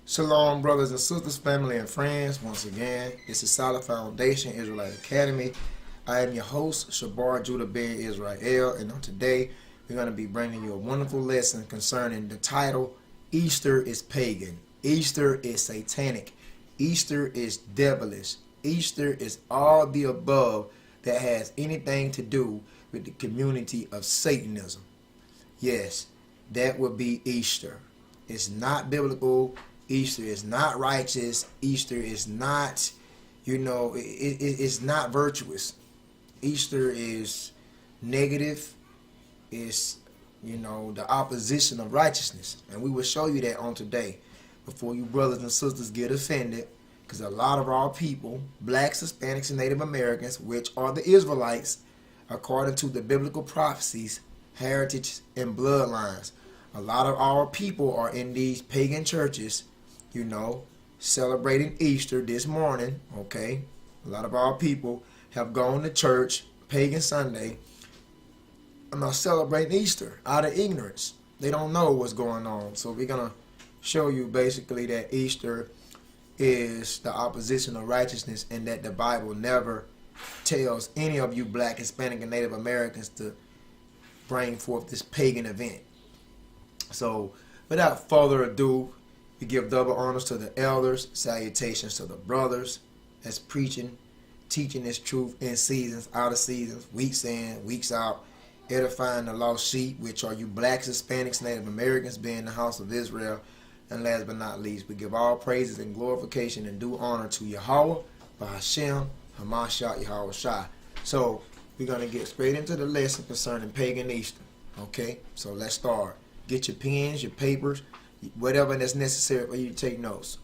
Shalom, brothers and sisters, family and friends. Once again, this is Solid Foundation Israelite Academy. I am your host, Shabar Judah Ben Israel, and on today, we're going to be bringing you a wonderful lesson concerning the title, Easter is Pagan. Easter is Satanic. Easter is devilish. Easter is all the above that has anything to do with the community of Satanism. Yes, that would be Easter. It's not biblical. Easter is not righteous. Easter is not, it's not virtuous. Easter is negative. It's, the opposition of righteousness. And we will show you that on today. Before you brothers and sisters get offended, because a lot of our people, blacks, Hispanics, and Native Americans, which are the Israelites, according to the biblical prophecies, heritage, and bloodlines, a lot of our people are in these pagan churches, celebrating Easter this morning, okay? A lot of our people have gone to church, pagan Sunday, and are celebrating Easter out of ignorance. They don't know what's going on. So we're going to show you basically that Easter is the opposition of righteousness and that the Bible never tells any of you black, Hispanic, and Native Americans to bring forth this pagan event. So without further ado, we give double honors to the elders, salutations to the brothers that's preaching, teaching this truth in seasons, out of seasons, weeks in, weeks out, edifying the lost sheep, which are you blacks, Hispanics, Native Americans, being the house of Israel. And last but not least, we give all praises and glorification and due honor to Yahweh, Bahashem, Hamashiach, Yahweh Shai. So we're going to get straight into the lesson concerning pagan Easter. Okay, so let's start. Get your pens, your papers, whatever that's necessary for you to take notes.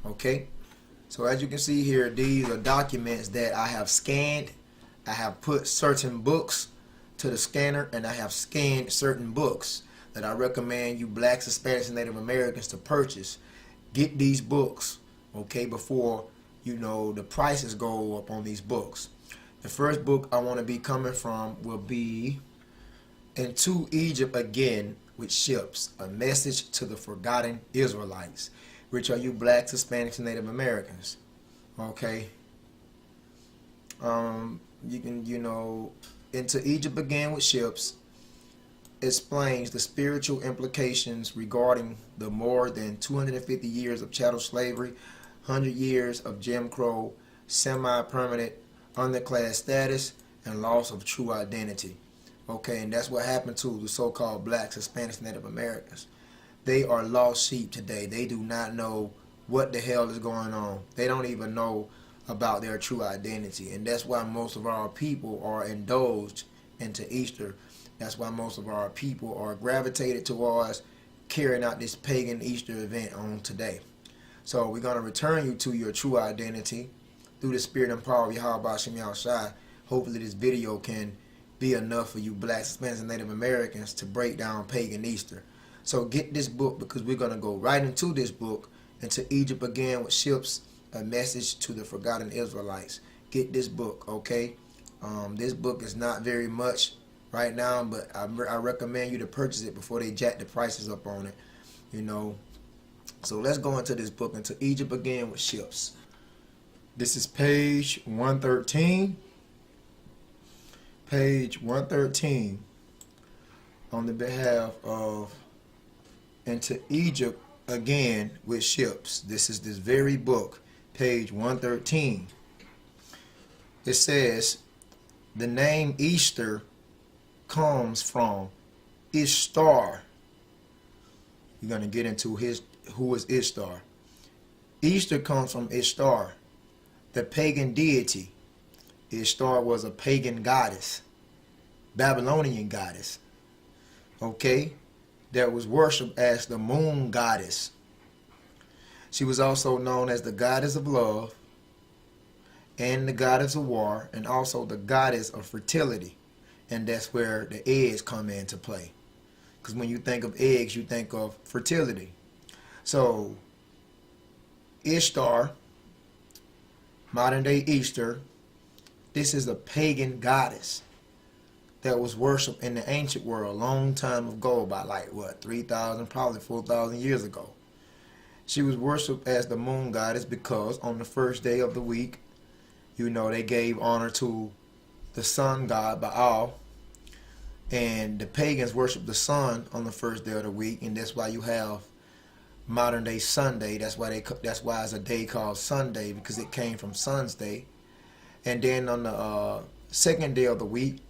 Okay, so as you can see here, these are documents that I have scanned. I have put certain books to the scanner, and I have scanned certain books that I recommend you blacks, Hispanics, and Native Americans to purchase. Get these books, okay, before the prices go up on these books. The first book I want to be coming from will be Into Egypt Again with Ships, a message to the forgotten Israelites, which are you blacks, Hispanics, and Native Americans. Okay. You can, Into Egypt Again with Ships explains the spiritual implications regarding the more than 250 years of chattel slavery, 100 years of Jim Crow, semi-permanent underclass status, and loss of true identity. Okay, and that's what happened to the so-called blacks, Hispanics, Native Americans. They are lost sheep today. They do not know what the hell is going on. They don't even know about their true identity. And that's why most of our people are indulged into Easter. That's why most of our people are gravitated towards carrying out this pagan Easter event on today. So we're going to return you to your true identity through the spirit and power of Yahweh Hashem Yahushai. Hopefully this video can be enough for you blacks, Hispanics, and Native Americans to break down pagan Easter. So get this book, because we're going to go right into this book, Into Egypt Again with Ships, a message to the forgotten Israelites. Get this book, okay? This book is not very much right now, but I recommend you to purchase it before they jack the prices up on it, So let's go into this book, Into Egypt Again with Ships. This is page 113. Page 113 on the behalf of Into Egypt Again with Ships. This is this very book, page 113. It says, the name Easter comes from Ishtar. You're going to get into who is Ishtar. Easter comes from Ishtar, the pagan deity. Ishtar was a pagan goddess, Babylonian goddess, okay, that was worshipped as the moon goddess. She was also known as the goddess of love and the goddess of war, and also the goddess of fertility. And that's where the eggs come into play, because when you think of eggs, you think of fertility. So Ishtar, modern day Easter, this is a pagan goddess that was worshipped in the ancient world a long time ago, by 3,000, probably 4,000 years ago. She was worshipped as the moon goddess because on the first day of the week, they gave honor to the sun god Baal, and the pagans worshiped the sun on the first day of the week, and that's why you have modern day Sunday. That's why it's a day called Sunday, because it came from Sun's day. And then on the second day of the week,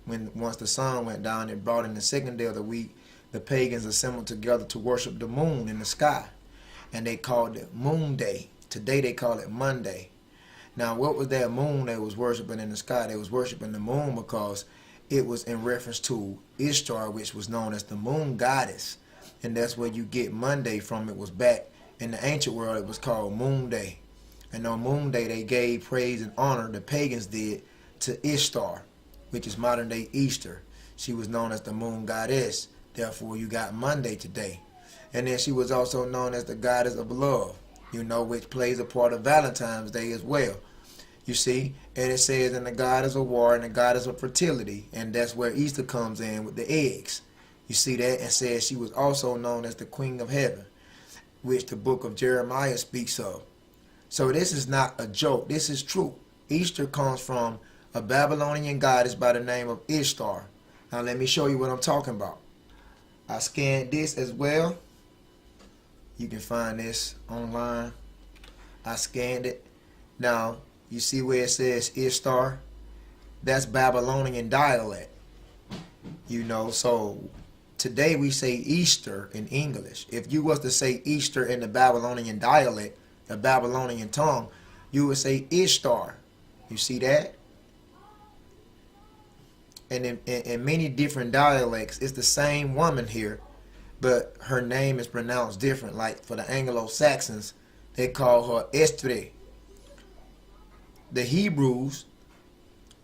once the sun went down, it brought in the second day of the week, the pagans assembled together to worship the moon in the sky, and they called it Moon Day. Today they call it Monday. Now, what was that moon they was worshiping in the sky? They was worshiping the moon because it was in reference to Ishtar, which was known as the moon goddess, and that's where you get Monday from. It was back in the ancient world. It was called Moon Day, and on Moon Day they gave praise and honor, the pagans did, to Ishtar, which is modern day Easter. She was known as the moon goddess. Therefore, you got Monday today. And then she was also known as the goddess of love, which plays a part of Valentine's Day as well. You see, and it says, and the goddess of war and the goddess of fertility, and that's where Easter comes in with the eggs. You see that? And says she was also known as the Queen of Heaven, which the book of Jeremiah speaks of. So this is not a joke. This is true. Easter comes from a Babylonian goddess by the name of Ishtar. Now let me show you what I'm talking about. I scanned this as well. You can find this online. I scanned it. Now, you see where it says Ishtar? That's Babylonian dialect. So today we say Easter in English. If you was to say Easter in the Babylonian dialect, the Babylonian tongue, you would say Ishtar. You see that? And in many different dialects, it's the same woman here, but her name is pronounced different. Like for the Anglo-Saxons, they call her S.F.I.A. The Hebrews,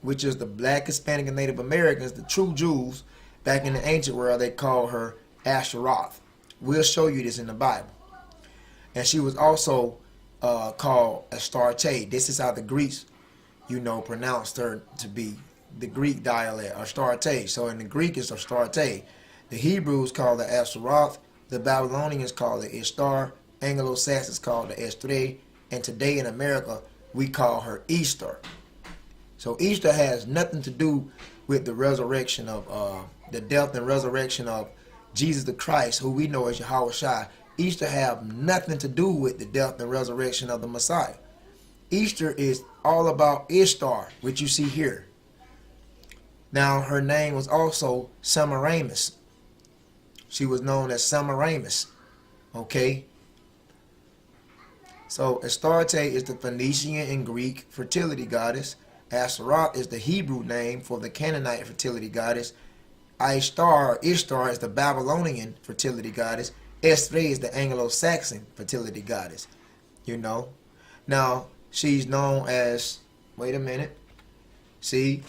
which is the black, Hispanic, and Native Americans, the true Jews, back in the ancient world, they call her S.F.I.A. We'll show you this in the Bible. And she was also called Astarte. This is how the Greeks, pronounced her to be. The Greek dialect, Astarte. So in the Greek, it's Astarte. The Hebrews call it S.F.I.A. The Babylonians call it Ishtar. Anglo-Saxons call it S.F.I.A. And today in America, we call her Easter. So Easter has nothing to do with the resurrection of, the death and resurrection of Jesus the Christ, who we know as Yahushua. Easter have nothing to do with the death and resurrection of the Messiah. Easter is all about Ishtar, which you see here. Now, her name was also Semiramis. She was known as Semiramis. Okay? So, Astarte is the Phoenician and Greek fertility goddess. Ashtaroth is the Hebrew name for the Canaanite fertility goddess. Ishtar is the Babylonian fertility goddess. S.F.I.A. is the Anglo-Saxon fertility goddess. Now, she's known as, wait a minute. See?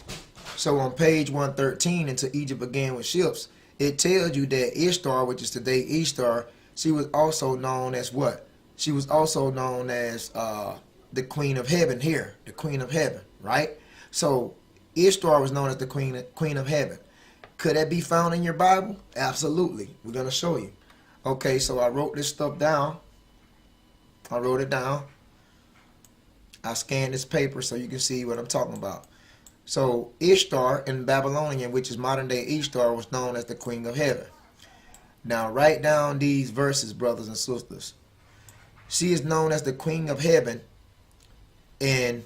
So on page 113, Into Egypt Began with Ships, it tells you that Ishtar, which is today Ishtar, she was also known as what? She was also known as the Queen of Heaven here, the Queen of Heaven, right? So Ishtar was known as the Queen of Heaven. Could that be found in your Bible? Absolutely. We're going to show you. Okay, so I wrote this stuff down. I wrote it down. I scanned this paper so you can see what I'm talking about. So Ishtar in Babylonian, which is modern day Ishtar, was known as the Queen of Heaven. Now write down these verses, brothers and sisters. She is known as the Queen of Heaven in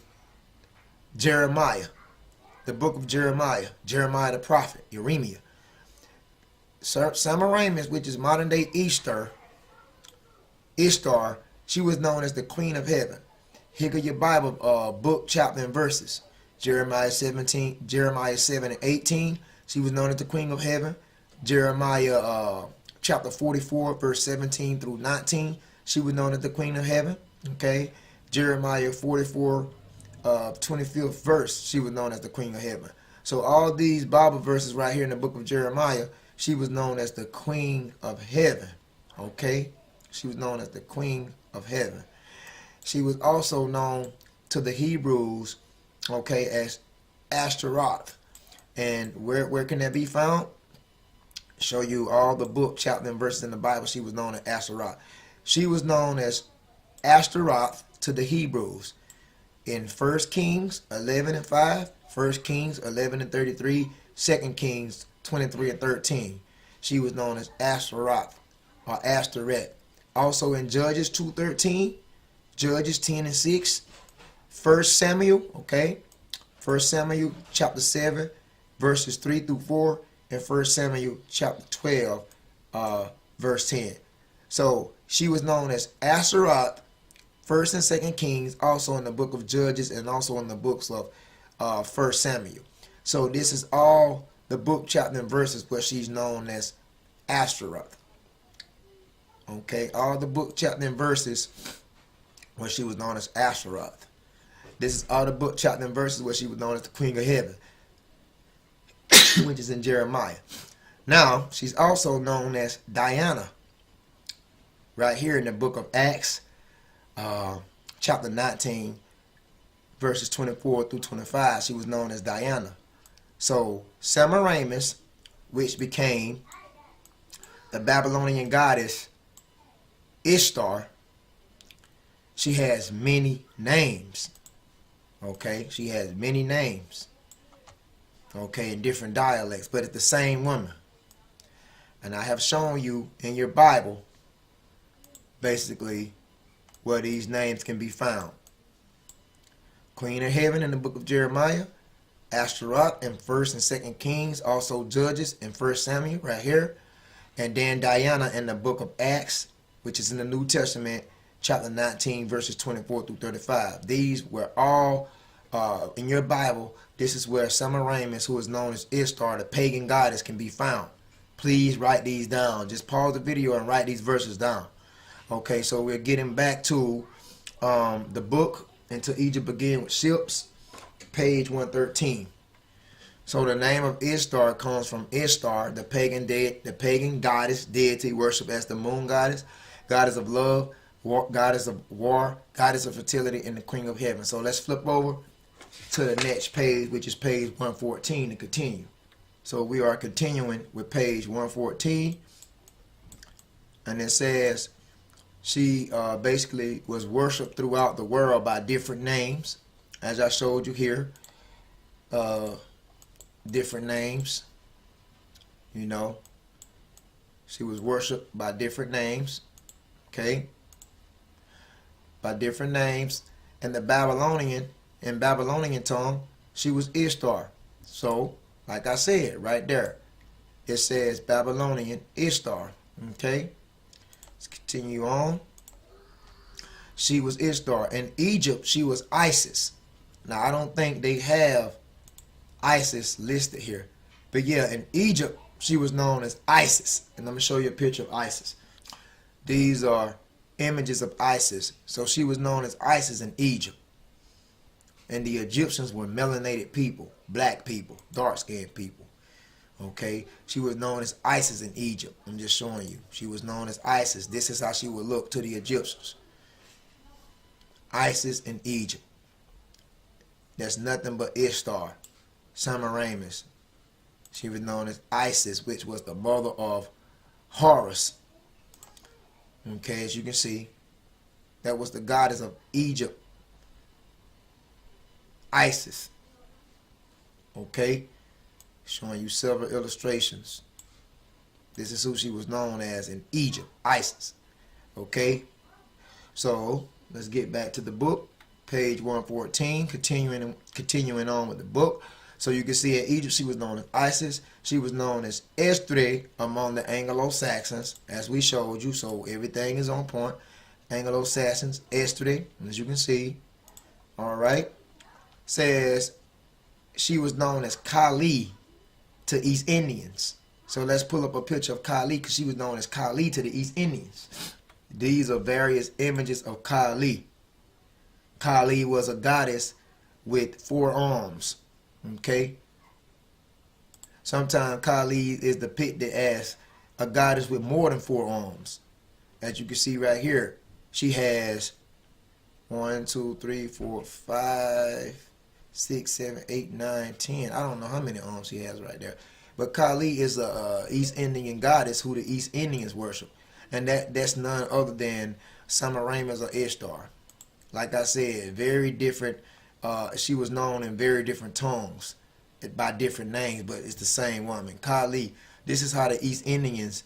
Jeremiah, the book of Jeremiah, Jeremiah the prophet, Jeremiah. Semiramis, which is modern day Ishtar, she was known as the Queen of Heaven. Here go your Bible book, chapter, and verses. Jeremiah 7 and 18, she was known as the Queen of Heaven. Jeremiah chapter 44, verse 17 through 19, she was known as the Queen of Heaven. Okay. Jeremiah 44, 25th verse, she was known as the Queen of Heaven. So all these Bible verses right here in the book of Jeremiah, she was known as the Queen of Heaven. Okay. She was known as the Queen of Heaven. She was also known to the Hebrews, okay, as Ashtaroth. And where can that be found? Show you all the book, chapter, and verses in the Bible. She was known as Ashtaroth. She was known as Ashtaroth to the Hebrews in 1 Kings 11 and 5, 1 Kings 11 and 33, 2 Kings 23 and 13. She was known as Ashtaroth or Ashtoreth. Also in Judges 2:13, Judges 10 and 6, 1 Samuel, okay? 1 Samuel chapter 7, verses 3 through 4, and 1 Samuel chapter 12, verse 10. So she was known as Ashtaroth, 1st and 2nd Kings, also in the book of Judges, and also in the books of 1 Samuel. So this is all the book, chapter, and verses where she's known as Ashtaroth. Okay, all the book, chapter, and verses where she was known as Ashtaroth. This is all the book, chapter, and verses where she was known as the Queen of Heaven, which is in Jeremiah. Now, she's also known as Diana. Right here in the book of Acts, chapter 19, verses 24 through 25, she was known as Diana. So, Semiramis, which became the Babylonian goddess Ishtar, she has many names. Okay, she has many names. Okay, in different dialects, but it's the same woman. And I have shown you in your Bible, basically, where these names can be found. Queen of Heaven in the book of Jeremiah, Ashtaroth in 1st and 2nd Kings, also Judges in 1 Samuel right here, and then Diana in the book of Acts, which is in the New Testament, chapter 19, verses 24 through 35. These were all in your Bible. This is where Semiramis, who is known as Ishtar, the pagan goddess, can be found. Please write these down. Just pause the video and write these verses down. Okay, so we're getting back to the book, Until Egypt Began with Ships, page 113. So the name of Ishtar comes from Ishtar, the pagan goddess, deity worshipped as the moon goddess, goddess of love, goddess of war, goddess of fertility, and the Queen of Heaven. So let's flip over to the next page, which is page 114, to continue. So we are continuing with page 114, and it says she basically was worshipped throughout the world by different names, as I showed you here. Different names, you know. She was worshipped by different names, okay? By different names. And the in Babylonian tongue, she was Ishtar. So, like I said, right there, it says Babylonian Ishtar, okay? Let's continue on. She was Ishtar. In Egypt, she was Isis. Now, I don't think they have Isis listed here. But yeah, in Egypt, she was known as Isis. And I'm going to show you a picture of Isis. These are images of Isis. So she was known as Isis in Egypt. And the Egyptians were melanated people, black people, dark-skinned people. Okay, she was known as Isis in Egypt. I'm just showing you. She was known as Isis. This is how she would look to the Egyptians. Isis in Egypt. That's nothing but Ishtar. Semiramis. She was known as Isis, which was the mother of Horus. Okay, as you can see, that was the goddess of Egypt. Isis. Okay, showing you several illustrations. This is who she was known as in Egypt, Isis. Okay, so let's get back to the book, page 114, continuing on with the book. So you can see in Egypt she was known as Isis. She was known as S.F.I.A among the Anglo-Saxons, as we showed you. So everything is on point. Anglo-Saxons, S.F.I.A, as you can see. All right. Says she was known as Kali to East Indians. So let's pull up a picture of Kali, because she was known as Kali to the East Indians. These are various images of Kali. Kali was a goddess with 4 arms. Okay. Sometimes Kali is depicted as a goddess with more than 4 arms. As you can see right here, she has 1, 2, 3, 4, 5, 6, 7, 8, 9, 10. I don't know how many arms she has right there. But Kali is a East Indian goddess who the East Indians worship. And that's none other than Semiramis or Ishtar. Like I said, very different. She was known in very different tongues by different names, but it's the same woman. Kali. This is how the East Indians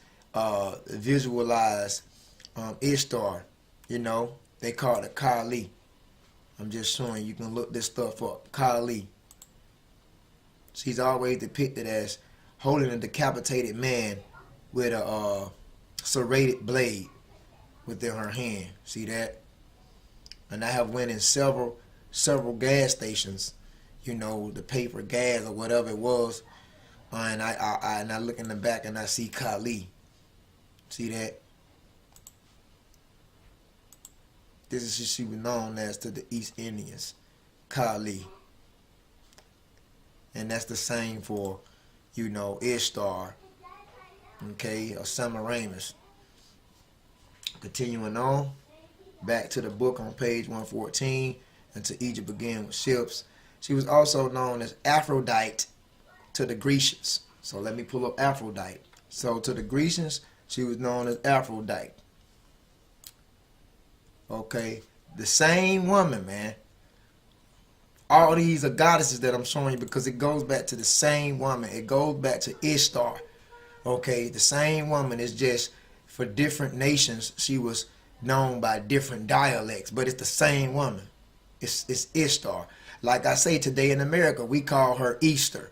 visualize Ishtar. You know, they call it Kali. I'm just showing you can look this stuff up. Kali. She's always depicted as holding a decapitated man with a serrated blade within her hand. See that? And I have went in several gas stations, you know, to pay for gas or whatever it was. And I look in the back and I see Kali. See that? This is what she was known as to the East Indians. Kali. And that's the same for, you know, Ishtar. Okay, or Semiramis. Continuing on, back to the book on page 114, and to Egypt began with ships. She was also known as Aphrodite to the Grecians. So let me pull up Aphrodite. So to the Grecians, she was known as Aphrodite. Okay, the same woman, man. All these are goddesses that I'm showing you because it goes back to the same woman. It goes back to Ishtar. Okay, the same woman is just for different nations. She was known by different dialects, but it's the same woman. It's Ishtar. Like I say, today in America, we call her Easter.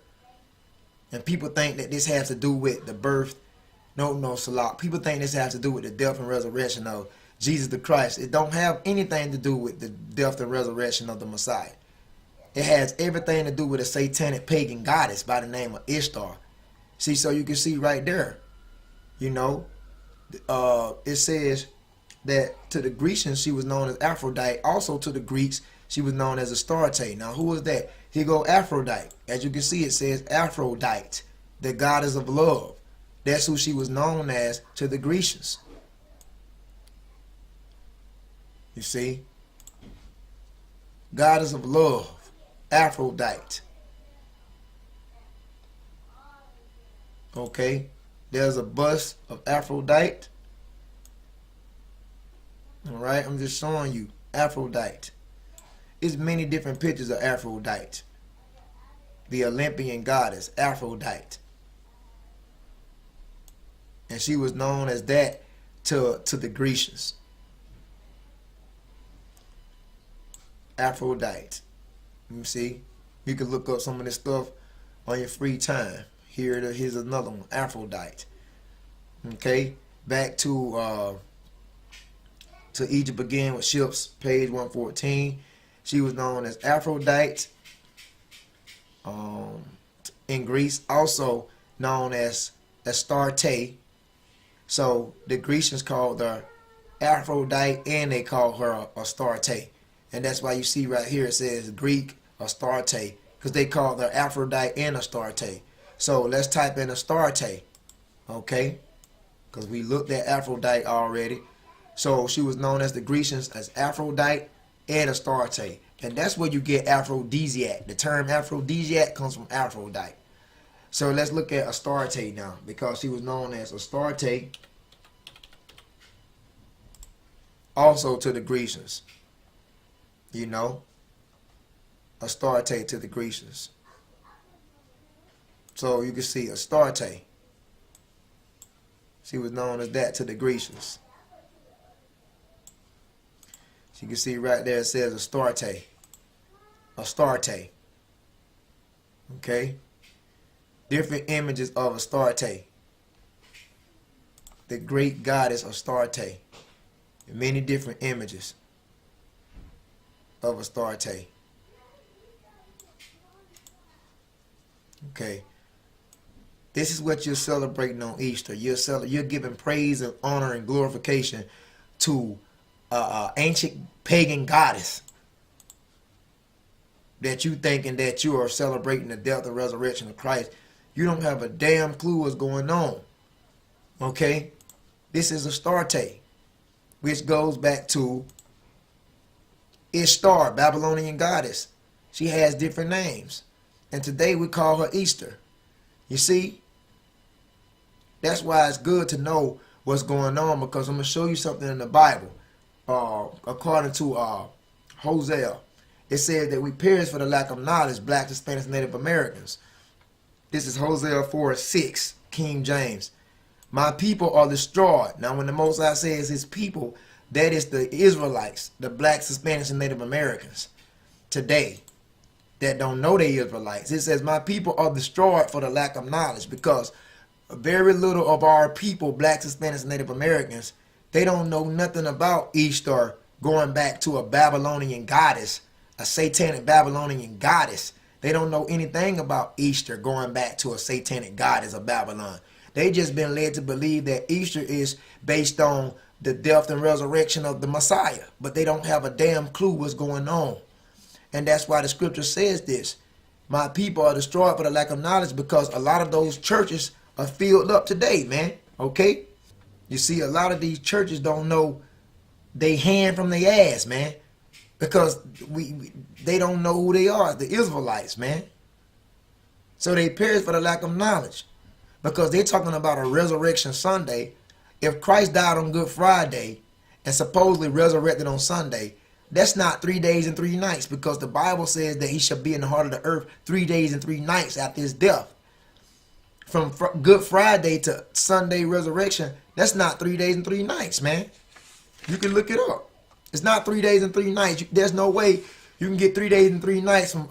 And people think that this has to do with the birth. No, Salah. People think this has to do with the death and resurrection of Jesus the Christ. It don't have anything to do with the death and resurrection of the Messiah. It has everything to do with a satanic pagan goddess by the name of Ishtar. See, so you can see right there, you know, it says that to the Grecians, she was known as Aphrodite. Also to the Greeks, she was known as Astarte. Now, who was that? Here go Aphrodite. As you can see, it says Aphrodite, the goddess of love. That's who she was known as to the Grecians. You see? Goddess of love. Aphrodite. Okay, there's a bust of Aphrodite. All right, I'm just showing you Aphrodite. It's many different pictures of Aphrodite, the Olympian goddess Aphrodite, and she was known as that to the Grecians. Aphrodite. You see, you can look up some of this stuff on your free time. Here's another one, Aphrodite. Okay, back to Egypt began with ships, page 114. She was known as Aphrodite. In Greece, also known as Astarte. So the Grecians called her Aphrodite, and they called her Astarte, and that's why you see right here it says Greek Astarte, because they called her Aphrodite and Astarte. So let's type in Astarte, okay? Because we looked at Aphrodite already. So she was known as the Grecians as Aphrodite and Astarte. And that's where you get aphrodisiac. The term aphrodisiac comes from Aphrodite. So let's look at Astarte now, because she was known as Astarte also to the Grecians. You know? Astarte to the Grecians. So you can see Astarte. She was known as that to the Grecians. So you can see right there it says Astarte. Astarte. Okay? Different images of Astarte. The great goddess Astarte. Many different images of Astarte. Okay. This is what you're celebrating on Easter. You're giving praise and honor and glorification to ancient pagan goddess that you thinking that you are celebrating the death and resurrection of Christ. You don't have a damn clue what's going on. Okay? This is Astarte, which goes back to Ishtar, Babylonian goddess. She has different names. And today we call her Easter. You see? That's why it's good to know what's going on, because I'm going to show you something in the Bible. According to Hosea, it says that we perish for the lack of knowledge, blacks, Hispanics, Native Americans. This is Hosea 4:6, King James. My people are destroyed. Now, when the Most High says his people, that is the Israelites, the blacks, Hispanics, and Native Americans today that don't know they Israelites. It says, my people are destroyed for the lack of knowledge, because very little of our people, blacks, Hispanics, and Native Americans, they don't know nothing about Easter going back to a Babylonian goddess, a satanic Babylonian goddess. They don't know anything about Easter going back to a satanic goddess of Babylon. They just been led to believe that Easter is based on the death and resurrection of the Messiah, but they don't have a damn clue what's going on. And that's why the scripture says this. My people are destroyed for the lack of knowledge, because a lot of those churches are filled up today, man. Okay? You see, a lot of these churches don't know they hand from their ass, man. Because they don't know who they are, the Israelites, man. So they perish for the lack of knowledge. Because they're talking about a resurrection Sunday. If Christ died on Good Friday and supposedly resurrected on Sunday, that's not 3 days and 3 nights, because the Bible says that he shall be in the heart of the earth 3 days and 3 nights after his death. From Good Friday to Sunday resurrection, that's not 3 days and 3 nights, man. You can look it up. It's not 3 days and 3 nights. There's no way you can get 3 days and 3 nights from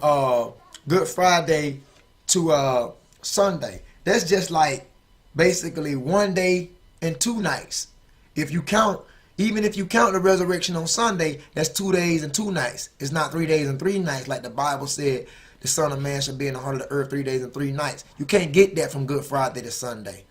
Good Friday to Sunday. That's just like basically 1 day and 2 nights. If you count, even if you count the resurrection on Sunday, that's 2 days and 2 nights. It's not 3 days and 3 nights like the Bible said. The Son of Man shall be in the heart of the earth 3 days and 3 nights. You can't get that from Good Friday to Sunday.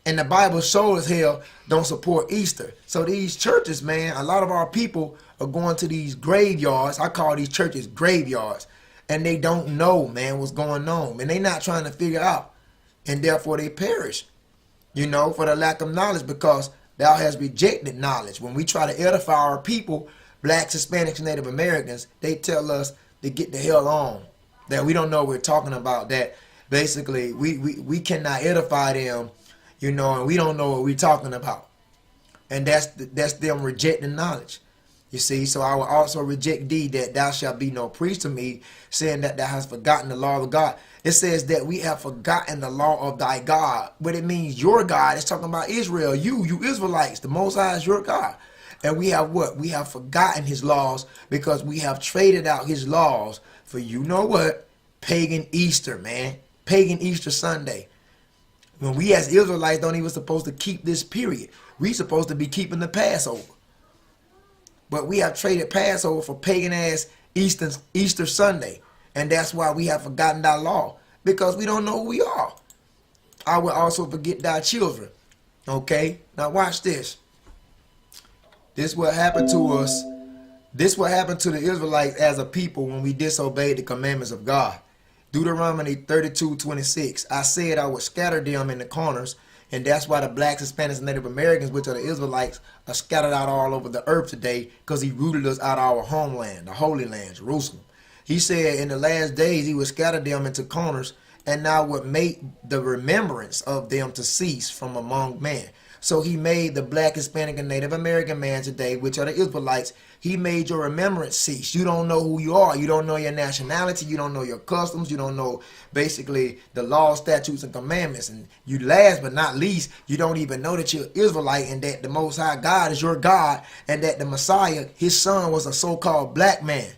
And the Bible sure as hell don't support Easter. So these churches, man, a lot of our people are going to these graveyards. I call these churches graveyards. And they don't know, man, what's going on. And they not trying to figure out. And therefore they perish, you know, for the lack of knowledge, because thou hast rejected knowledge. When we try to edify our people, blacks, Hispanics, and Native Americans, they tell us to get the hell on. That we don't know what we're talking about. That basically we cannot edify them, you know, and we don't know what we're talking about. And that's them rejecting knowledge. You see, so I will also reject thee, that thou shalt be no priest to me, saying that thou hast forgotten the law of God. It says that we have forgotten the law of thy God. But it means your God. It's talking about Israel. You Israelites. The Most High is your God. And we have what? We have forgotten his laws, because we have traded out his laws for, you know what? Pagan Easter, man. Pagan Easter Sunday. When we as Israelites don't even supposed to keep this period. We supposed to be keeping the Passover. But we have traded Passover for pagan ass Easter Sunday. And that's why we have forgotten thy law. Because we don't know who we are. I will also forget thy children. Okay? Now watch this. This what happened to us. This what happened to the Israelites as a people when we disobeyed the commandments of God. Deuteronomy 32:26. I said I would scatter them in the corners. And that's why the blacks, Hispanics, and Native Americans, which are the Israelites, are scattered out all over the earth today, because he rooted us out of our homeland, the Holy Land, Jerusalem. He said in the last days he would scatter them into corners, and now would make the remembrance of them to cease from among men. So he made the black, Hispanic, and Native American man today, which are the Israelites, he made your remembrance cease. You don't know who you are. You don't know your nationality. You don't know your customs. You don't know basically the laws, statutes, and commandments. And you last but not least, you don't even know that you're Israelite, and that the Most High God is your God, and that the Messiah, his son, was a so-called black man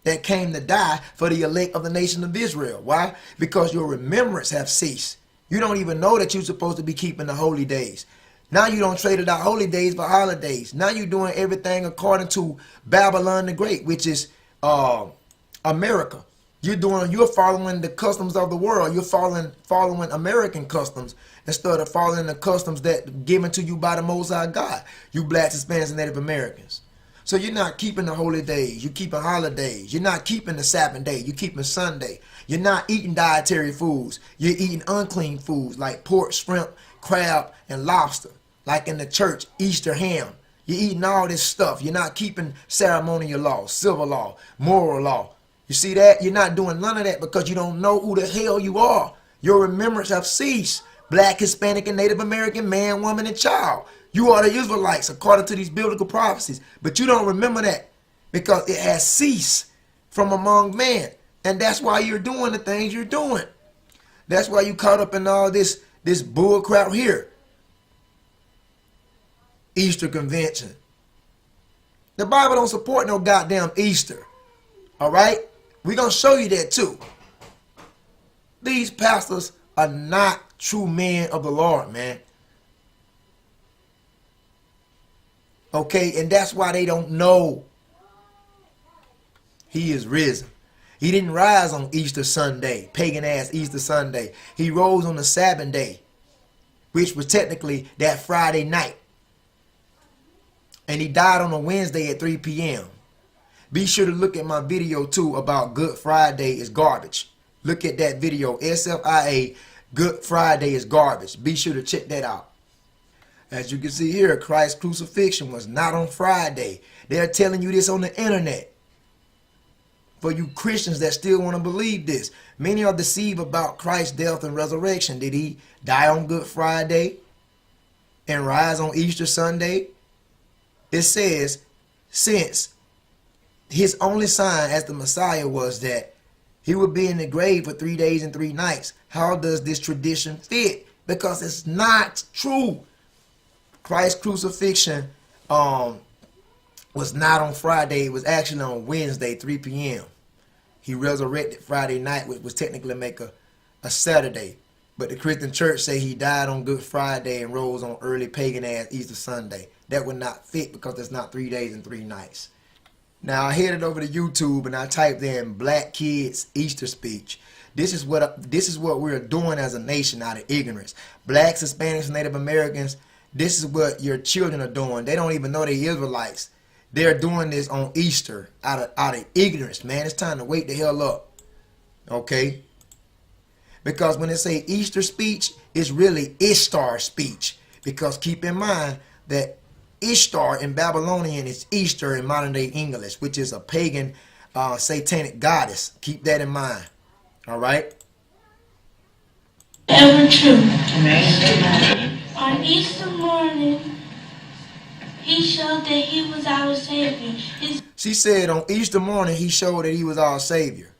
that came to die for the elect of the nation of Israel. Why? Because your remembrance have ceased. You don't even know that you're supposed to be keeping the holy days. Now you don't trade it out holy days for holidays. Now you're doing everything according to Babylon the Great, which is America. You're following the customs of the world. You're following American customs instead of following the customs that given to you by the Most High God. You blacks, Hispanics, and Native Americans. So you're not keeping the holy days. You're keeping holidays. You're not keeping the Sabbath day. You're keeping Sunday. You're not eating dietary foods. You're eating unclean foods like pork, shrimp, crab, and lobster. Like in the church, Easter ham. You're eating all this stuff. You're not keeping ceremonial law, civil law, moral law. You see that? You're not doing none of that because you don't know who the hell you are. Your remembrance have ceased. Black, Hispanic, and Native American, man, woman, and child. You are the Israelites according to these biblical prophecies. But you don't remember that because it has ceased from among men. And that's why you're doing the things you're doing. That's why you caught up in all this bull crap here. Easter convention. The Bible don't support no goddamn Easter. All right? We're going to show you that too. These pastors are not true men of the Lord, man. Okay? And that's why they don't know he is risen. He didn't rise on Easter Sunday, pagan ass Easter Sunday. He rose on the Sabbath day, which was technically that Friday night. And he died on a Wednesday at 3 p.m. Be sure to look at my video too about Good Friday is garbage. Look at that video, S.F.I.A. Good Friday is garbage. Be sure to check that out. As you can see here, Christ's crucifixion was not on Friday. They're telling you this on the internet. For you Christians that still want to believe this. Many are deceived about Christ's death and resurrection. Did he die on Good Friday and rise on Easter Sunday? It says, since his only sign as the Messiah was that he would be in the grave for 3 days and 3 nights. How does this tradition fit? Because it's not true. Christ's crucifixion was not on Friday. It was actually on Wednesday, 3 p.m. He resurrected Friday night, which was technically make a Saturday. But the Christian church say he died on Good Friday and rose on early pagan ass Easter Sunday. That would not fit because it's not 3 days and 3 nights. Now I headed over to YouTube and I typed in Black Kids Easter Speech. This is what we're doing as a nation out of ignorance. Blacks, Hispanics, Native Americans, this is what your children are doing. They don't even know they're Israelites. They're doing this on Easter out of ignorance, man. It's time to wake the hell up. Okay? Because when they say Easter speech, it's really Ishtar speech. Because keep in mind that Ishtar in Babylonian is Easter in modern day English, which is a pagan satanic goddess. Keep that in mind. All right? Ever true. On Easter morning, he showed that he was our Savior. She said on Easter morning, he showed that he was our Savior.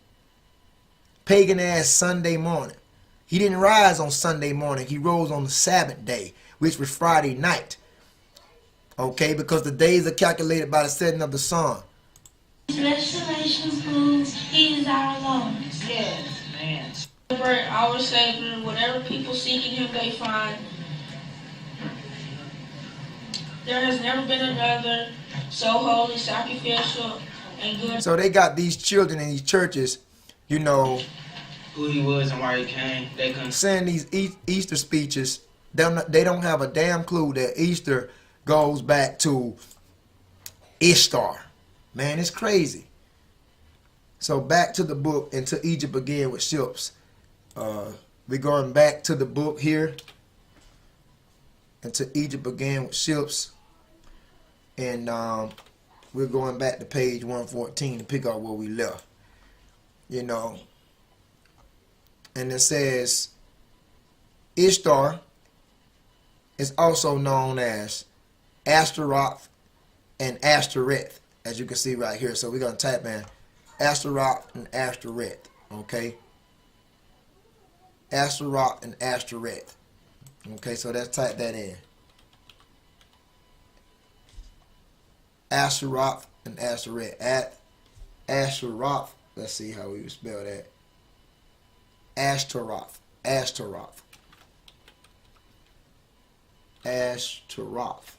Pagan ass Sunday morning. He didn't rise on Sunday morning. He rose on the Sabbath day, which was Friday night. Okay, because the days are calculated by the setting of the sun. His restoration proves he is our Lord. Yes, man. Our Savior, whatever people seeking him they find. There has never been another so holy, sacrificial, and good. So they got these children in these churches, you know, who he was and why he came. They couldn't saying these Easter speeches. They don't have a damn clue that Easter goes back to Ishtar. Man, it's crazy. So back to the book, and to Egypt again with ships. We're going back to the book here, and to Egypt again with ships. And we're going back to page 114 to pick up where we left. You know. And it says, Ishtar is also known as Ashtaroth and Ashtoreth, as you can see right here. So we're going to type in Ashtaroth and Ashtoreth, okay? Ashtaroth and Ashtoreth. Okay, so let's type that in. Ashtaroth and Ashtoreth. Ashtaroth, let's see how we would spell that. Ashtaroth. Ashtaroth. Ashtaroth.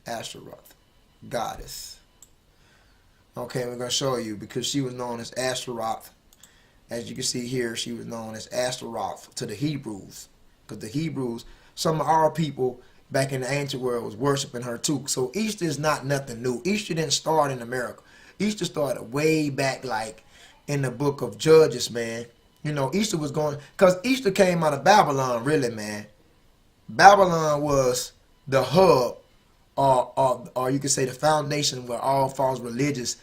Ashtaroth. Goddess. Okay, we're going to show you because she was known as Ashtaroth. As you can see here, she was known as Ashtaroth to the Hebrews. Because the Hebrews, some of our people back in the ancient world was worshiping her too. So Easter is not nothing new. Easter didn't start in America. Easter started way back like in the book of Judges, man. You know, Easter was going, because Easter came out of Babylon, really, man. Babylon was the hub, or you could say the foundation where all false religious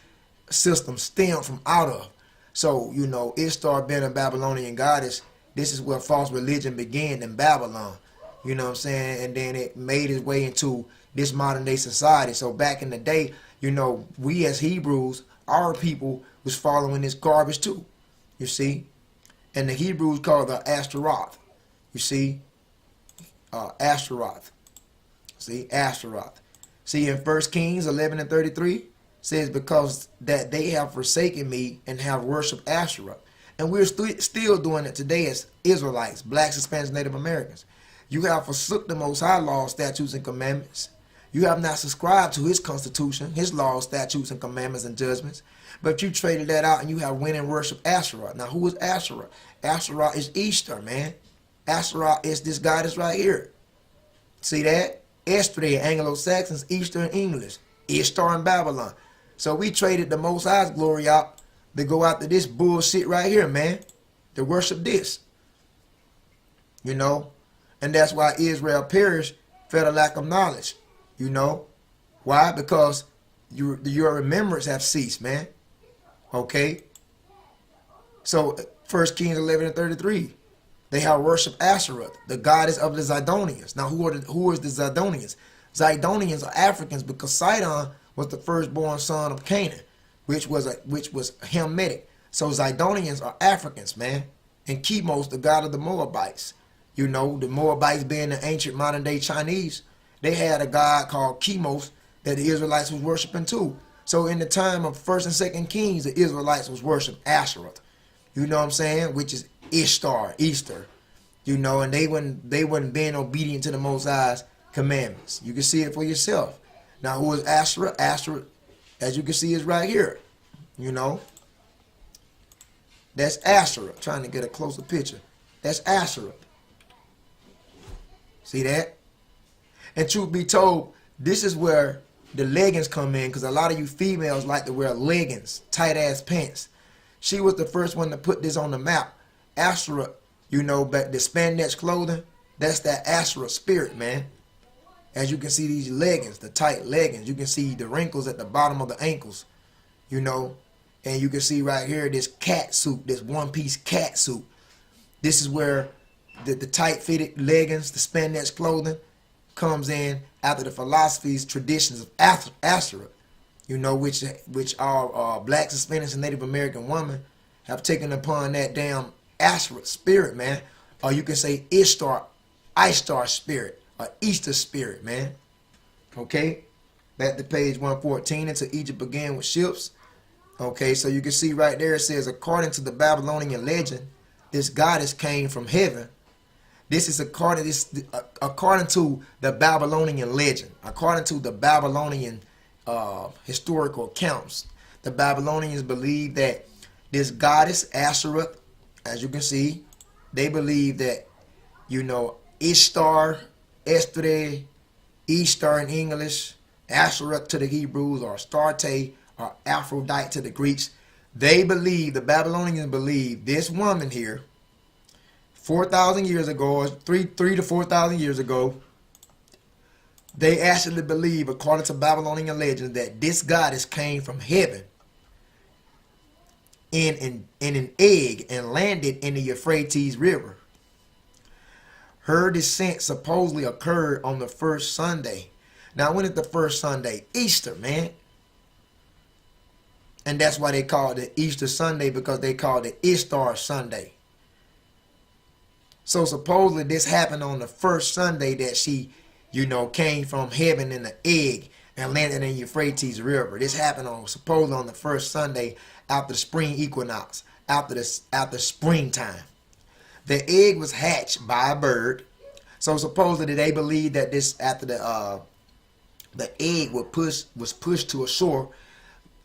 systems stem from out of. So, you know, Ishtar being a Babylonian goddess, This is where false religion began in Babylon. You know what I'm saying? And then it made its way into this modern day society. So back in the day, you know, we as Hebrews, our people was following this garbage too. You see? And the Hebrews called the Ashtaroth. You see? Ashtaroth. See? Ashtaroth. See, in 1 Kings 11 and 33, says, because that they have forsaken me and have worshipped Ashtaroth. And we're still doing it today as Israelites, blacks, Hispanics, Native Americans. You have forsook the Most High laws, statutes, and commandments. You have not subscribed to his constitution, his laws, statutes, and commandments and judgments. But you traded that out and you have went and worshiped Asherah. Now, who is Asherah? Asherah is Easter, man. Asherah is this goddess right here. See that? Esther in Anglo-Saxons, Easter in English. Ishtar in Babylon. So we traded the Most High's glory out to go after this bullshit right here, man. To worship this. You know? And that's why Israel perished for the lack of knowledge. You know? Why? Because your remembrance have ceased, man. Okay? So 1 Kings 11 and 33. They have worshipped Asherah, the goddess of the Zidonians. Now, who is the Zidonians? Zidonians are Africans because Sidon was the firstborn son of Canaan, which was Hamitic. So Zidonians are Africans, man. And Chemos, the god of the Moabites. You know, the Moabites being the ancient modern day Chinese, they had a god called Chemos that the Israelites was worshiping too. So in the time of 1st and 2nd Kings, the Israelites was worshiping Asherah. You know what I'm saying? Which is Ishtar, Easter. You know, and they wasn't being obedient to the Most High's commandments. You can see it for yourself. Now, who is Asherah? Asherah, as you can see, is right here. You know, that's Asherah. Trying to get a closer picture. That's Asherah. See that? And truth be told, this is where the leggings come in, because a lot of you females like to wear leggings, tight ass pants. She was the first one to put this on the map. Asherah, you know, but the spandex clothing, that's that Asherah spirit, man. As you can see these leggings, the tight leggings, you can see the wrinkles at the bottom of the ankles, you know, and you can see right here this cat suit, this one-piece cat suit. This is where the tight fitted leggings, the spandex clothing comes in after the philosophies, traditions of Asherah, you know, which our blacks, Hispanics, and Native American women have taken upon that damn Asherah spirit, man. Or you can say Ishtar spirit, or Easter spirit, man. Okay? Back to page 114. Until Egypt began with ships. Okay, so you can see right there it says, according to the Babylonian legend, this goddess came from heaven. This is according to the Babylonian legend, according to the Babylonian historical accounts. The Babylonians believe that this goddess Asherah, as you can see, they believe that, you know, Ishtar, Esther, Easter in English, Asherah to the Hebrews, or Astarte, or Aphrodite to the Greeks. They believe, the Babylonians believe, this woman here, 4,000 years ago, or 3 to 4,000 years ago, they actually believe, according to Babylonian legends, that this goddess came from heaven in an egg and landed in the Euphrates River. Her descent supposedly occurred on the first Sunday. Now, when is the first Sunday? Easter, man. And that's why they call it Easter Sunday, because they call it Ishtar Sunday. So supposedly this happened on the first Sunday that she, you know, came from heaven in an egg and landed in the Euphrates River. This happened supposedly on the first Sunday after the spring equinox, after springtime. The egg was hatched by a bird. So supposedly they believe that this, after the egg was pushed to a shore,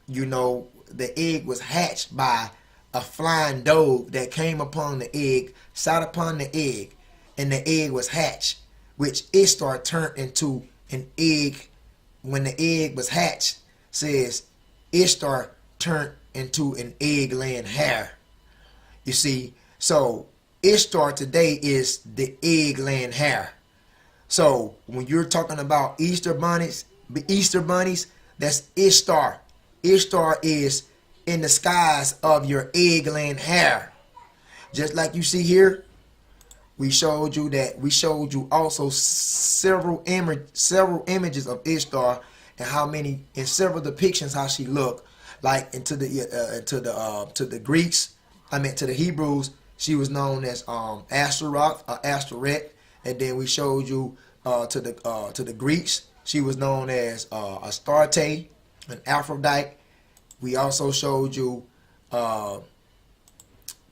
you know, the egg was hatched by a flying dove that came upon the egg, sat upon the egg, and the egg was hatched, which Ishtar turned into an egg. When the egg was hatched, says Ishtar turned into an egg-laying hare. You see, so Ishtar today is the egg-laying hare. So when you're talking about Easter bunnies, that's Ishtar. Ishtar is in the skies of your egg-laying hare. Just like you see here, We showed you that. We showed you also several images of Ishtar and how many in several depictions how she looked. Like to the Greeks, I meant to the Hebrews, she was known as Ashtaroth or Ashtoreth, and then we showed you to the Greeks, she was known as Astarte, an Aphrodite. We also showed you to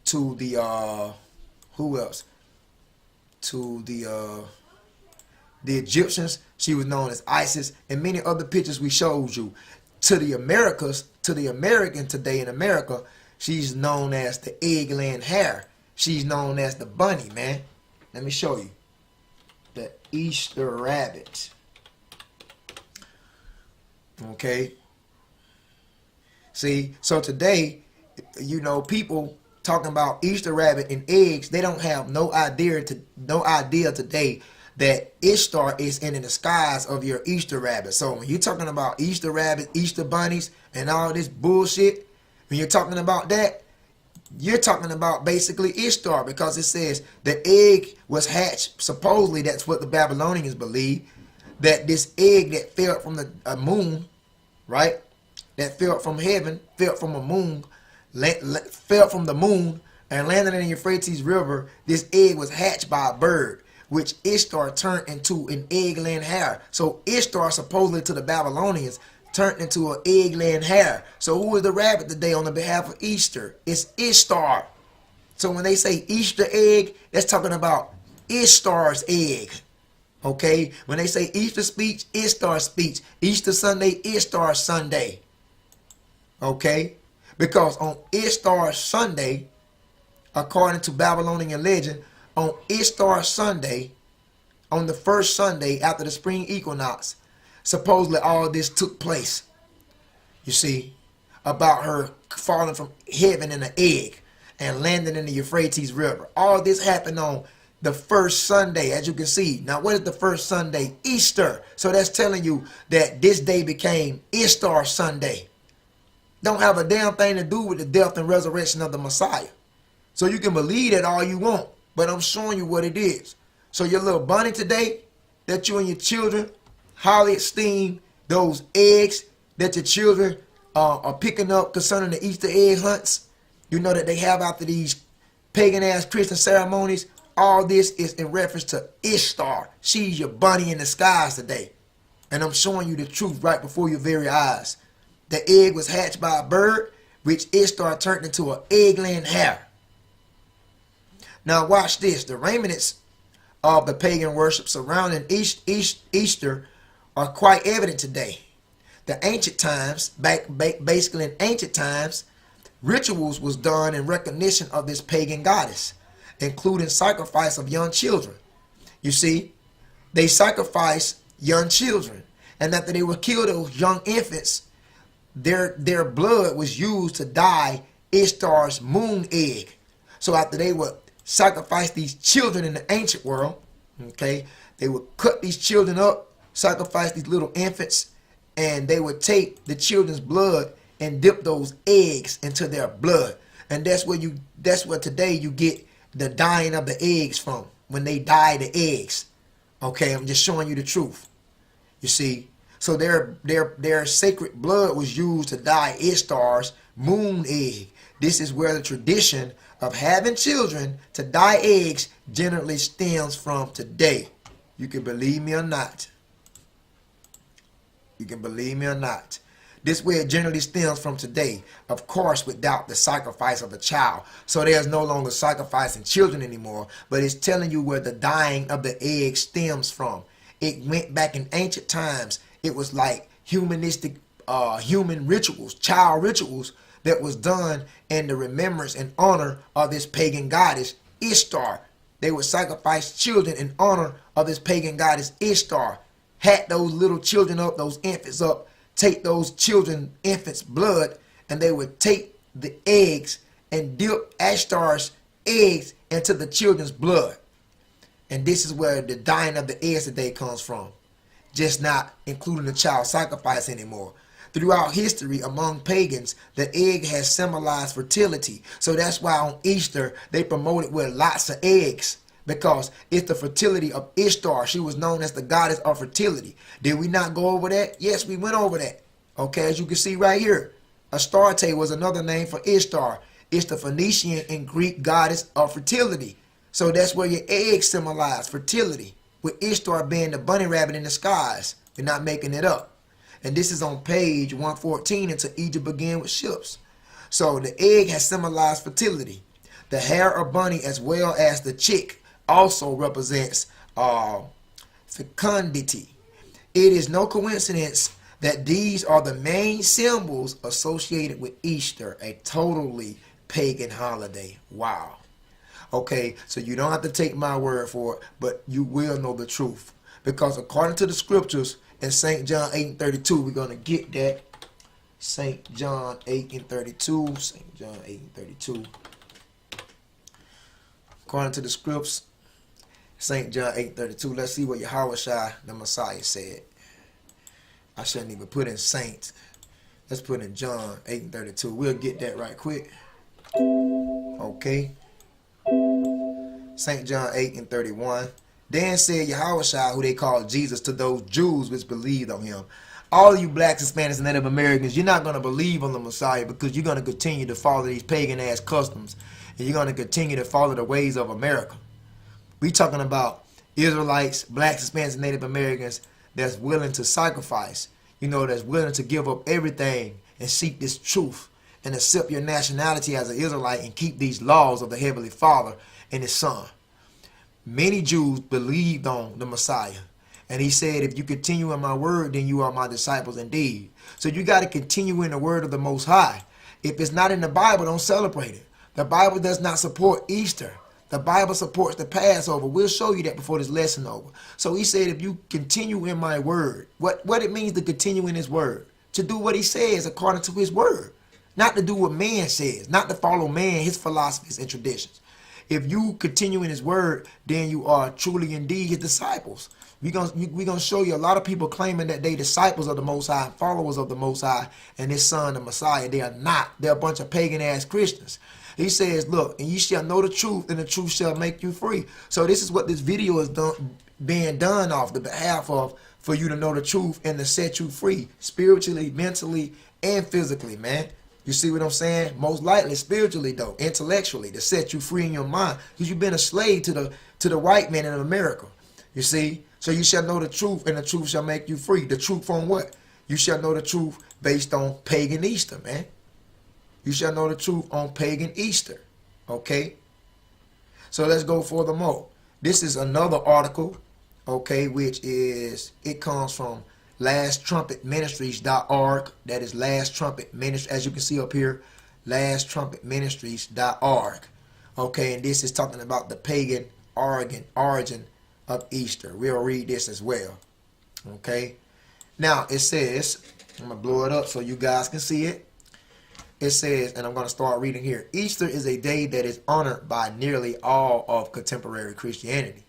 the who else? To the Egyptians, she was known as Isis, and many other pictures we showed you. To the Americas, to the American today in America, she's known as the egg-laying hare. She's known as the bunny, man. Let me show you. The Easter rabbit. Okay. See, so today, you know, people talking about Easter rabbit and eggs, they don't have no idea today that Ishtar is in the disguise of your Easter rabbit. So when you're talking about Easter rabbit, Easter bunnies, and all this bullshit, when you're talking about that, you're talking about basically Ishtar, because it says the egg was hatched. Supposedly, that's what the Babylonians believe, that this egg that fell from the moon, right? That fell from heaven, fell from a moon, fell from the moon and landed in the Euphrates River. This egg was hatched by a bird, which Ishtar turned into an egg-laying hare. So Ishtar, supposedly to the Babylonians, turned into an egg-laying hare. So who is the rabbit today on the behalf of Easter? It's Ishtar. So when they say Easter egg, that's talking about Ishtar's egg. Okay? When they say Easter speech, Ishtar speech. Easter Sunday, Ishtar Sunday. Okay? Because on Ishtar Sunday, according to Babylonian legend, on Ishtar Sunday, on the first Sunday after the spring equinox, supposedly all this took place. You see, about her falling from heaven in an egg and landing in the Euphrates River. All this happened on the first Sunday, as you can see. Now, what is the first Sunday? Easter. So that's telling you that this day became Ishtar Sunday. Don't have a damn thing to do with the death and resurrection of the Messiah. So you can believe that all you want, but I'm showing you what it is. So your little bunny today, that you and your children highly esteem, those eggs that your children are picking up concerning the Easter egg hunts, you know, that they have after these pagan-ass Christian ceremonies. All this is in reference to Ishtar. She's your bunny in the skies today. And I'm showing you the truth right before your very eyes. The egg was hatched by a bird, which Ishtar turned into an egg-laying hare. Now watch this. The remnants of the pagan worship surrounding Easter are quite evident today. The ancient times, basically in ancient times, rituals was done in recognition of this pagan goddess, including sacrifice of young children. You see, they sacrificed young children, and after they would kill those young infants, their blood was used to dye Ishtar's moon egg. So after they would sacrifice these children in the ancient world, okay, they would cut these children up, sacrifice these little infants, and they would take the children's blood and dip those eggs into their blood. And that's where today you get the dyeing of the eggs from, when they dye the eggs. Okay, I'm just showing you the truth. You see, so their sacred blood was used to dye Ishtar's moon egg. This is where the tradition of having children to dye eggs generally stems from today. You can believe me or not. You can believe me or not. This way it generally stems from today, of course, without the sacrifice of a child. So there's no longer sacrificing children anymore, but it's telling you where the dyeing of the egg stems from. It went back in ancient times. It was like humanistic, human rituals, child rituals that was done in the remembrance and honor of this pagan goddess, Ishtar. They would sacrifice children in honor of this pagan goddess, Ishtar. Hat those little children up, those infants up, take those children, infants' blood, and they would take the eggs and dip Ishtar's eggs into the children's blood. And this is where the dyeing of the eggs today comes from. Just not including the child sacrifice anymore. Throughout history, among pagans, the egg has symbolized fertility. So that's why on Easter, they promote it with lots of eggs. because it's the fertility of Ishtar. She was known as the goddess of fertility. Did we not go over that? Yes, we went over that. Okay, as you can see right here, Astarte was another name for Ishtar. It's the Phoenician and Greek goddess of fertility. So that's where your eggs symbolize fertility, with Ishtar being the bunny rabbit in the skies. We're not making it up. And this is on page 114, until Egypt began with ships. So the egg has symbolized fertility. The hare or bunny, as well as the chick, also represents fecundity. It is no coincidence that these are the main symbols associated with Easter, a totally pagan holiday. Wow. Okay, so you don't have to take my word for it, but you will know the truth. Because according to the scriptures in St. John 8:32, we're going to get that. St. John 8:32. St. John 8:32. According to the scripts, St. John 8:32. Let's see what Yahushua the Messiah said. I shouldn't even put in Saint. Let's put in John 8:32. We'll get that right quick. Okay. St. John 8:31. Then said Yahushua, who they called Jesus, to those Jews which believed on him, all of you blacks, Hispanics, and Native Americans, you're not going to believe on the Messiah, because you're going to continue to follow these pagan-ass customs, and you're going to continue to follow the ways of America. We talking about Israelites, blacks, Hispanics, and Native Americans that's willing to sacrifice, that's willing to give up everything and seek this truth and accept your nationality as an Israelite and keep these laws of the Heavenly Father and His Son. Many Jews believed on the Messiah. And he said, if you continue in my word, then you are my disciples indeed. So you got to continue in the word of the Most High. If it's not in the Bible, don't celebrate it. The Bible does not support Easter. The Bible supports the Passover. We'll show you that before this lesson over. So he said, if you continue in my word, what it means to continue in his word, to do what he says according to his word, not to do what man says, not to follow man, his philosophies and traditions. If you continue in his word, then you are truly indeed his disciples. We're gonna show you a lot of people claiming that they disciples of the Most High, followers of the Most High, and his Son, the Messiah. They are not. They're a bunch of pagan-ass Christians. He says, look, and you shall know the truth, and the truth shall make you free. So this is what this video is being done off the behalf of, for you to know the truth and to set you free, spiritually, mentally, and physically, man. You see what I'm saying? Most likely spiritually, though, intellectually, to set you free in your mind, because you've been a slave to the white man in America. You see? So you shall know the truth, and the truth shall make you free. The truth on what? You shall know the truth based on pagan Easter, man. You shall know the truth on pagan Easter. Okay? So let's go for the more. This is another article, okay, which is, it comes from lasttrumpetministries.org. That is Last Trumpet Ministry, as you can see up here, lasttrumpetministries.org. Okay, and this is talking about the pagan origin of Easter. We'll read this as well. Okay, now it says, I'm gonna blow it up so you guys can see it. It says, and I'm going to start reading here, Easter is a day that is honored by nearly all of contemporary Christianity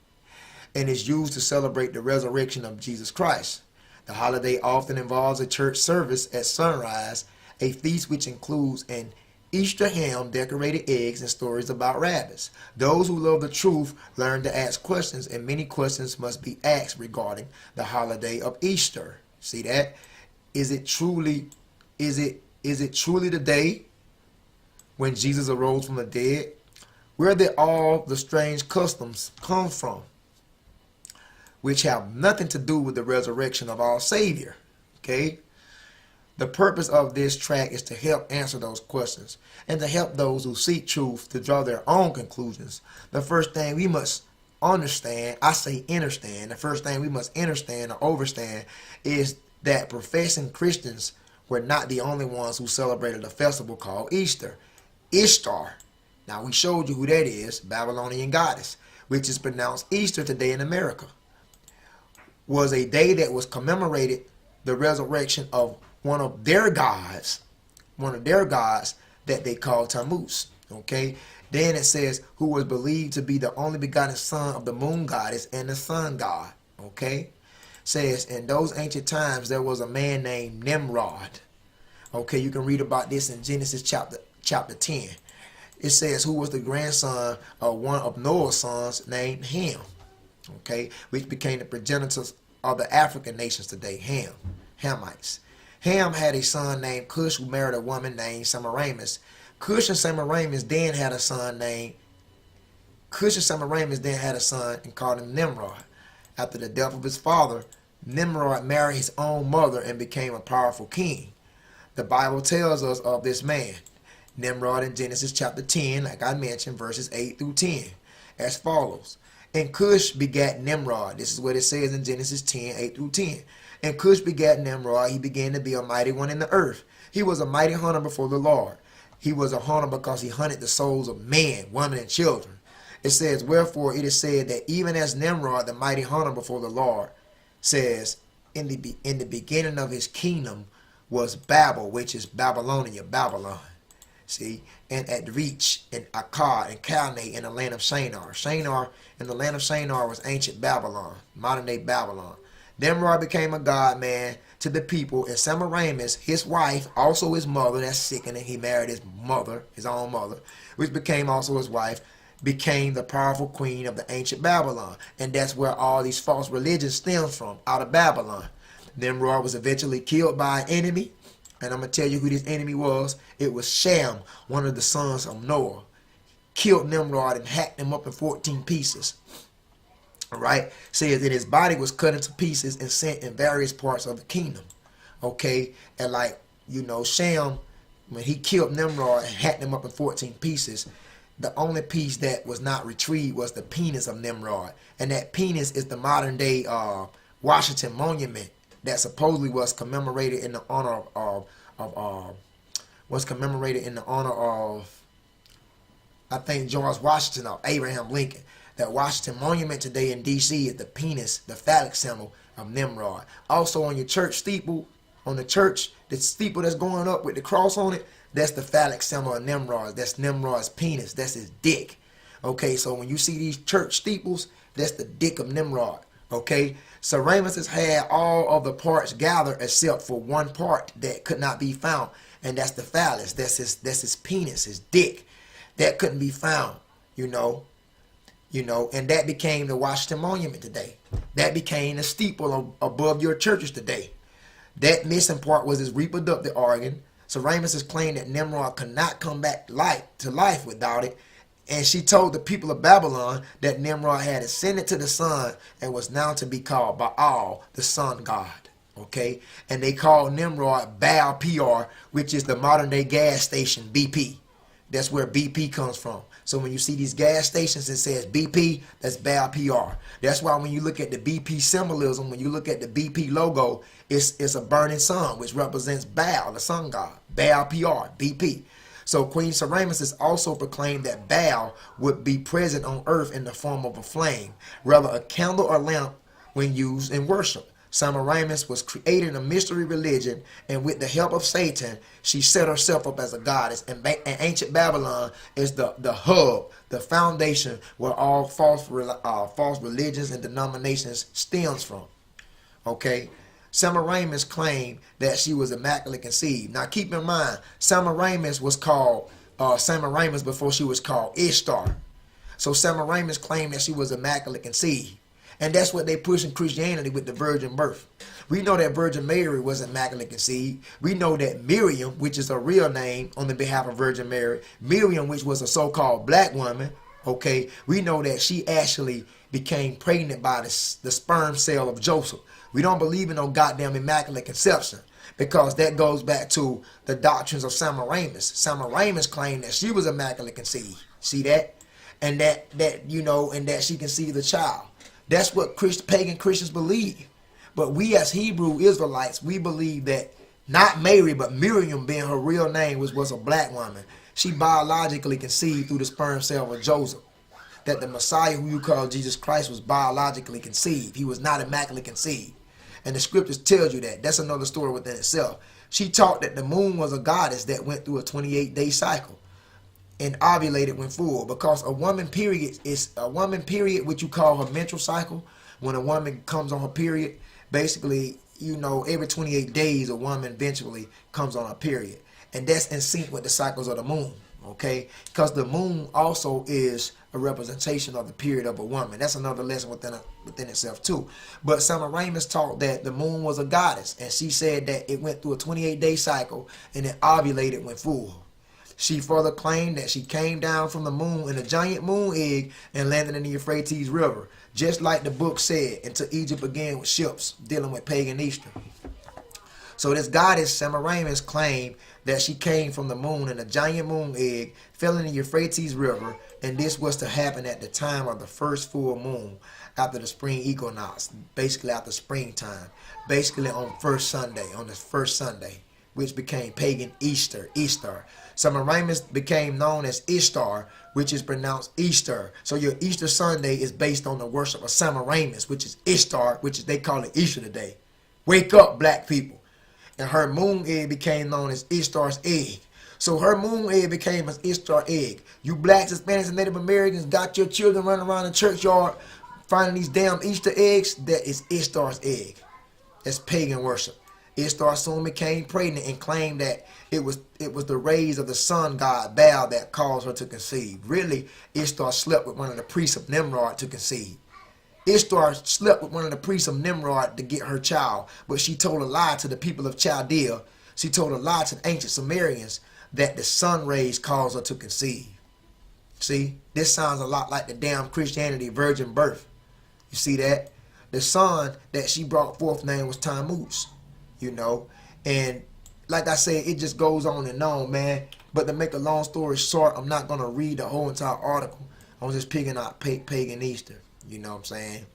and is used to celebrate the resurrection of Jesus Christ. The holiday often involves a church service at sunrise, a feast which includes an Easter ham, decorated eggs, and stories about rabbits. Those who love the truth learn to ask questions, and many questions must be asked regarding the holiday of Easter. See that? Is it truly the day when Jesus arose from the dead? Where did all the strange customs come from, which have nothing to do with the resurrection of our Savior? Okay? The purpose of this track is to help answer those questions and to help those who seek truth to draw their own conclusions. The first thing we must understand, the first thing we must understand or understand is that professing Christians were not the only ones who celebrated a festival called Easter. Ishtar, now we showed you who that is, Babylonian goddess, which is pronounced Easter today in America, was a day that was commemorated the resurrection of one of their gods that they called Tammuz. Okay, then it says, who was believed to be the only begotten son of the moon goddess and the sun god. Okay, says in those ancient times there was a man named Nimrod. Okay, you can read about this in Genesis chapter 10. it says who was the grandson of one of Noah's sons named Ham, okay, which became the progenitors of the African nations today, Hamites. Ham had a son named Cush who married a woman named Semiramis. Cush and Semiramis then had a son and called him Nimrod. After the death of his father, Nimrod married his own mother and became a powerful king. The Bible tells us of this man, Nimrod, in Genesis chapter 10, like I mentioned, verses 8 through 10, as follows. And Cush begat Nimrod. This is what it says in Genesis 10, 8 through 10. And Cush begat Nimrod. He began to be a mighty one in the earth. He was a mighty hunter before the Lord. He was a hunter because he hunted the souls of men, women, and children. It says, wherefore it is said that even as Nimrod, the mighty hunter before the Lord, says, in the beginning of his kingdom was Babel, which is Babylonia, Babylon. See, and at Reach, and Akkad, and Calneh in the land of Shinar. Shinar, in the land of Shinar, was ancient Babylon, modern day Babylon. Nimrod became a god man to the people, and Semiramis, his wife, also his mother, that's sickening, he married his mother, his own mother, which became also his wife, became the powerful queen of the ancient Babylon. And that's where all these false religions stem from, out of Babylon. Nimrod was eventually killed by an enemy. And I'm going to tell you who this enemy was. It was Shem, one of the sons of Noah. Killed Nimrod and hacked him up in 14 pieces. All right. Says that his body was cut into pieces and sent in various parts of the kingdom. Okay. And like, you know, Shem, when he killed Nimrod and hacked him up in 14 pieces, the only piece that was not retrieved was the penis of Nimrod. And that penis is the modern day Washington Monument that supposedly was commemorated in the honor of I think George Washington or Abraham Lincoln. That Washington Monument today in D.C. is the penis, the phallic symbol of Nimrod. Also on your church steeple, the steeple that's going up with the cross on it, that's the phallic symbol of Nimrod. That's Nimrod's penis. That's his dick. Okay, so when you see these church steeples, that's the dick of Nimrod. Okay, so Semiramis has had all of the parts gathered except for one part that could not be found, and that's the phallus. That's his penis, his dick. That couldn't be found, you know, and that became the Washington Monument today. That became the steeple above your churches today. That missing part was his reproductive organ. Semiramis has claimed that Nimrod could not come back to life without it. And she told the people of Babylon that Nimrod had ascended to the sun and was now to be called Baal, the sun god. Okay? And they called Nimrod Baal PR, which is the modern day gas station BP. That's where BP comes from. So when you see these gas stations, it says BP, that's Baal PR. That's why when you look at the BP symbolism, when you look at the BP logo, it's a burning sun, which represents Baal, the sun god. Baal PR, BP. So Queen Semiramis has also proclaimed that Baal would be present on earth in the form of a flame, rather a candle or lamp when used in worship. Semiramis was creating a mystery religion, and with the help of Satan, she set herself up as a goddess. And ancient Babylon is the hub, the foundation where all false religions and denominations stems from. Okay? Semiramis claimed that she was immaculately conceived. Now keep in mind, Semiramis was called Semiramis before she was called Ishtar. So Semiramis claimed that she was immaculately conceived. And that's what they push in Christianity with the virgin birth. We know that Virgin Mary was immaculately conceived. We know that Miriam, which is a real name on the behalf of Virgin Mary, Miriam, which was a so-called black woman, okay, we know that she actually became pregnant by the sperm cell of Joseph. We don't believe in no goddamn immaculate conception, because that goes back to the doctrines of Semiramis. Semiramis claimed that she was immaculately conceived. See that? And that and that she conceived the child. That's what pagan Christians believe. But we as Hebrew Israelites, we believe that not Mary, but Miriam being her real name, was a black woman. She biologically conceived through the sperm cell of Joseph. That the Messiah, who you call Jesus Christ, was biologically conceived. He was not immaculately conceived. And the scriptures tells you that. That's another story within itself. She taught that the moon was a goddess that went through a 28-day cycle and ovulated when full, because a woman period is a woman period, which you call her menstrual cycle. When a woman comes on her period, basically, every 28 days a woman eventually comes on her period, and that's in sync with the cycles of the moon. okay? Because the moon also is a representation of the period of a woman. That's another lesson within itself too. But Semiramis taught that the moon was a goddess, and she said that it went through a 28-day cycle and it ovulated when full. She further claimed that she came down from the moon in a giant moon egg and landed in the Euphrates River, just like the book said, into Egypt again with ships dealing with pagan Easter. So this goddess Semiramis claimed that she came from the moon in a giant moon egg, fell in the Euphrates River, and this was to happen at the time of the first full moon after the spring equinox, basically after springtime, basically on the first Sunday, which became pagan Easter. Semiramis became known as Ishtar, which is pronounced Easter. So your Easter Sunday is based on the worship of Semiramis, which is Ishtar, which is they call it Easter today. Wake up, black people. And her moon egg became known as Ishtar's egg. So her moon egg became an Ishtar egg. You blacks, Hispanics, and Native Americans got your children running around the churchyard finding these damn Easter eggs. That is Ishtar's egg. That's pagan worship. Ishtar soon became pregnant and claimed that it was the rays of the sun god Baal that caused her to conceive. Really, Ishtar slept with one of the priests of Nimrod to conceive. Ishtar slept with one of the priests of Nimrod to get her child, but she told a lie to the people of Chaldea. She told a lie to the ancient Sumerians that the sun rays caused her to conceive. See, this sounds a lot like the damn Christianity virgin birth. You see that? The son that she brought forth name was Tammuz, and like I said, it just goes on and on, man. But to make a long story short, I'm not going to read the whole entire article. I'm just picking out pagan Easter. You know what I'm saying?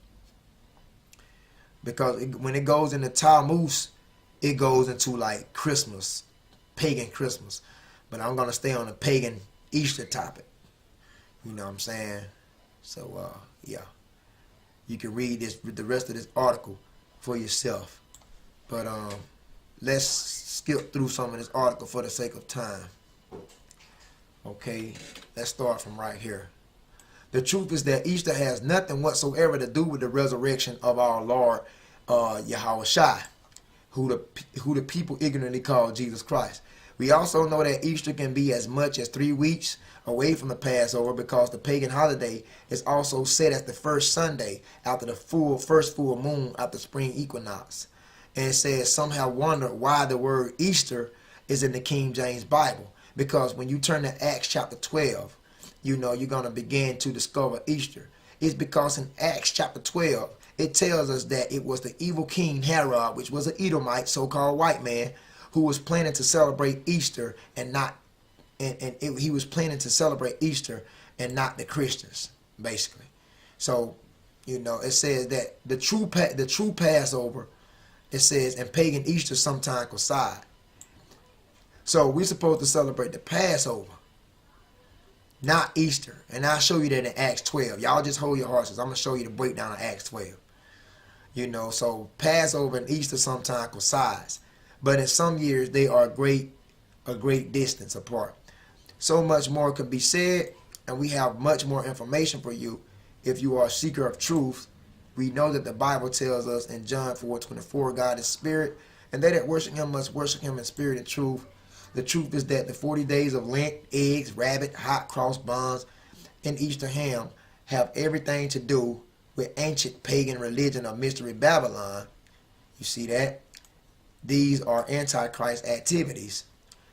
Because when it goes into Tammuz, it goes into like Christmas, pagan Christmas. But I'm going to stay on the pagan Easter topic. You know what I'm saying? So, yeah. You can read the rest of this article for yourself. But let's skip through some of this article for the sake of time. Okay, let's start from right here. The truth is that Easter has nothing whatsoever to do with the resurrection of our Lord Yahushua, who the people ignorantly call Jesus Christ. We also know that Easter can be as much as 3 weeks away from the Passover, because the pagan holiday is also set as the first Sunday after the first full moon after spring equinox. And it says, somehow wonder why the word Easter is in the King James Bible. Because when you turn to Acts chapter 12, you're going to begin to discover Easter. It's because in Acts chapter 12, it tells us that it was the evil king Herod, which was an Edomite, so-called white man, who was planning to celebrate Easter he was planning to celebrate Easter and not the Christians, basically. So, it says that the true Passover, it says, and pagan Easter sometimes coincide. So we're supposed to celebrate the Passover, not Easter. And I'll show you that in Acts 12. Y'all just hold your horses. I'm going to show you the breakdown of Acts 12. So Passover and Easter sometimes coincide. But in some years, they are a great distance apart. So much more could be said, and we have much more information for you if you are a seeker of truth. We know that the Bible tells us in John 4:24, God is spirit, and they that worship him must worship him in spirit and truth. The truth is that the 40 days of Lent, eggs, rabbit, hot cross buns, and Easter ham have everything to do with ancient pagan religion of Mystery Babylon. You see that? These are Antichrist activities.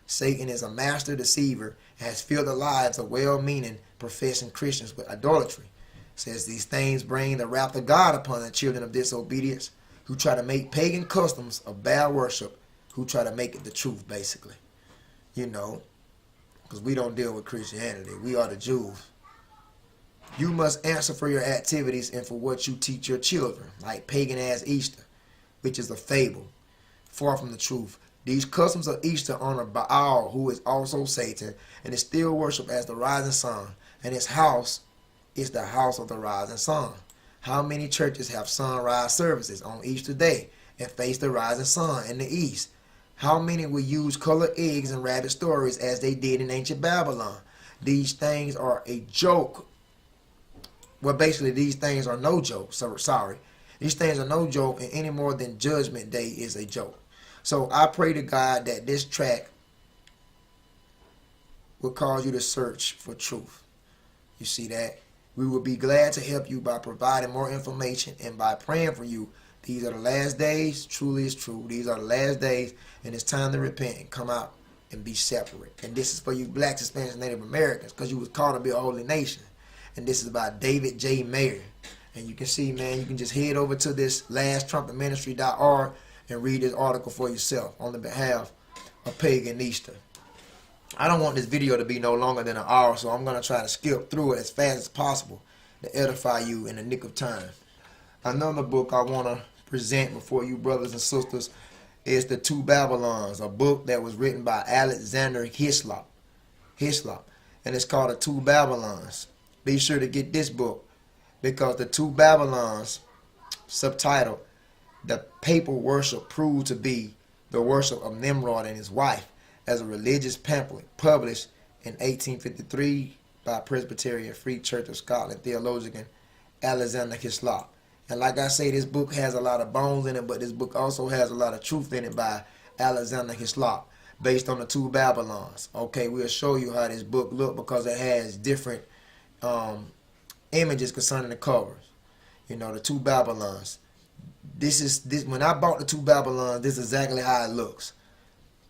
Satan is a master deceiver and has filled the lives of well-meaning, professing Christians with idolatry. It says these things bring the wrath of God upon the children of disobedience, who try to make pagan customs of Baal worship, who try to make it the truth, basically. Because we don't deal with Christianity. We are the Jews. You must answer for your activities and for what you teach your children, like pagan-ass Easter, which is a fable, far from the truth. These customs of Easter honor Baal, who is also Satan, and is still worshipped as the rising sun, and his house is the house of the rising sun. How many churches have sunrise services on Easter Day and face the rising sun in the east? How many will use colored eggs and rabbit stories as they did in ancient Babylon? These things are a joke. Well, basically, these things are no joke. Sorry. These things are no joke, and any more than Judgment Day is a joke. So I pray to God that this track will cause you to search for truth. You see that? We will be glad to help you by providing more information and by praying for you. These are the last days. Truly it's true. These are the last days, and it's time to repent and come out and be separate. And this is for you blacks, Hispanics, and Native Americans, because you was called to be a holy nation. And this is by David J. Mayer. And you can see, man, you can just head over to this lasttrumpetministry.org and read this article for yourself on the behalf of Pagan Easter. I don't want this video to be no longer than an hour, so I'm going to try to skip through it as fast as possible to edify you in the nick of time. Another book I want to present before you brothers and sisters is The Two Babylons, a book that was written by Alexander Hislop. And it's called The Two Babylons. Be sure to get this book, because The Two Babylons, subtitled, The Papal Worship Proved to be the Worship of Nimrod and His Wife, as a religious pamphlet published in 1853 by Presbyterian Free Church of Scotland theologian Alexander Hislop. And like I say, this book has a lot of bones in it, but this book also has a lot of truth in it by Alexander Hislop, based on the Two Babylons. Okay, we'll show you how this book look, because it has different images concerning the covers. You know, the Two Babylons. This when I bought the Two Babylons, this is exactly how it looks.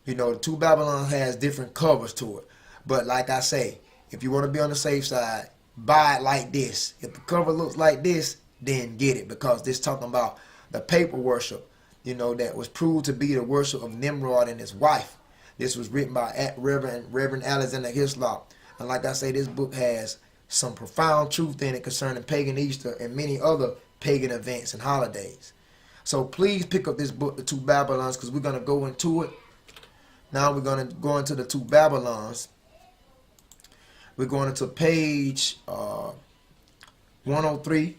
You know, the Two Babylons has different covers to it. But like I say, if you want to be on the safe side, buy it like this. If the cover looks like this, then get it, because this talking about the papal worship, you know, that was proved to be the worship of Nimrod and his wife. This was written by Reverend Alexander Hislop. And like I say, this book has some profound truth in it concerning pagan Easter and many other pagan events and holidays. So please pick up this book, The Two Babylons, because we're going to go into it. Now we're going to go into the Two Babylons. We're going into page 103.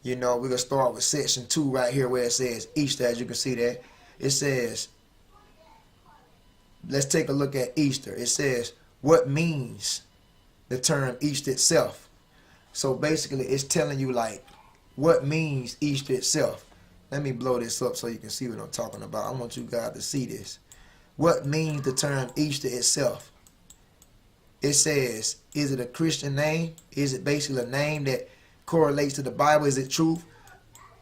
You know, we're going to start with section 2 right here where it says Easter, as you can see that. It says, let's take a look at Easter. It says, what means the term Easter itself? So basically it's telling you, like, what means Easter itself. Let me blow this up so you can see what I'm talking about. I want you guys to see this. What means the term Easter itself? It says, is it a Christian name? Is it basically a name that correlates to the Bible? Is it truth?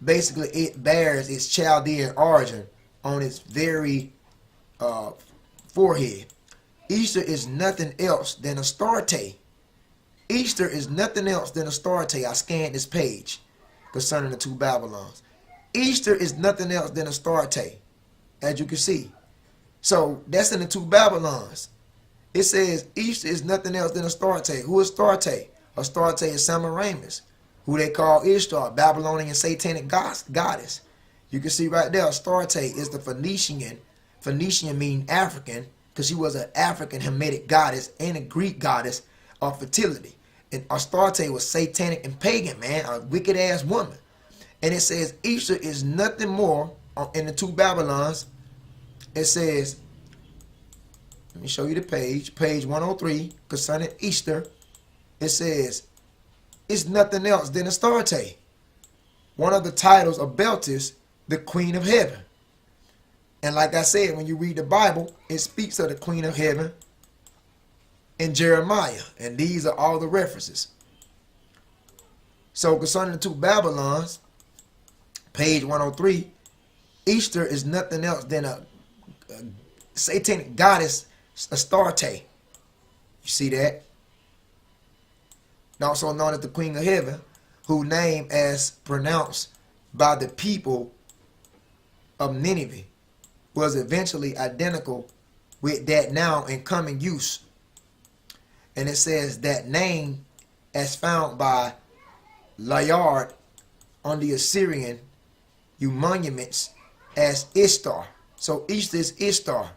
Basically, it bears its Chaldean origin on its very forehead. Easter is nothing else than Astarte. Easter is nothing else than Astarte. I scanned this page concerning the Two Babylons. Easter is nothing else than Astarte, as you can see. So that's in the Two Babylons. It says Easter is nothing else than Astarte. Who is Astarte? Astarte is Semiramis, who they call Ishtar, Babylonian satanic goddess. You can see right there, Astarte is the Phoenician. Phoenician mean African, because she was an African Hamitic goddess and a Greek goddess of fertility. And Astarte was satanic and pagan, man, a wicked ass woman. And it says Easter is nothing more in the Two Babylons. It says, let me show you the page 103, concerning Easter. It says, it's nothing else than Astarte, one of the titles of Beltis, the Queen of Heaven. And like I said, when you read the Bible, it speaks of the Queen of Heaven in Jeremiah. And these are all the references. So concerning the Two Babylons, page 103, Easter is nothing else than a satanic goddess, Astarte. You see that? Also known as the Queen of Heaven, whose name as pronounced by the people of Nineveh was eventually identical with that now in common use. And it says that name as found by Layard on the Assyrian monuments as Ishtar. So Easter is Ishtar.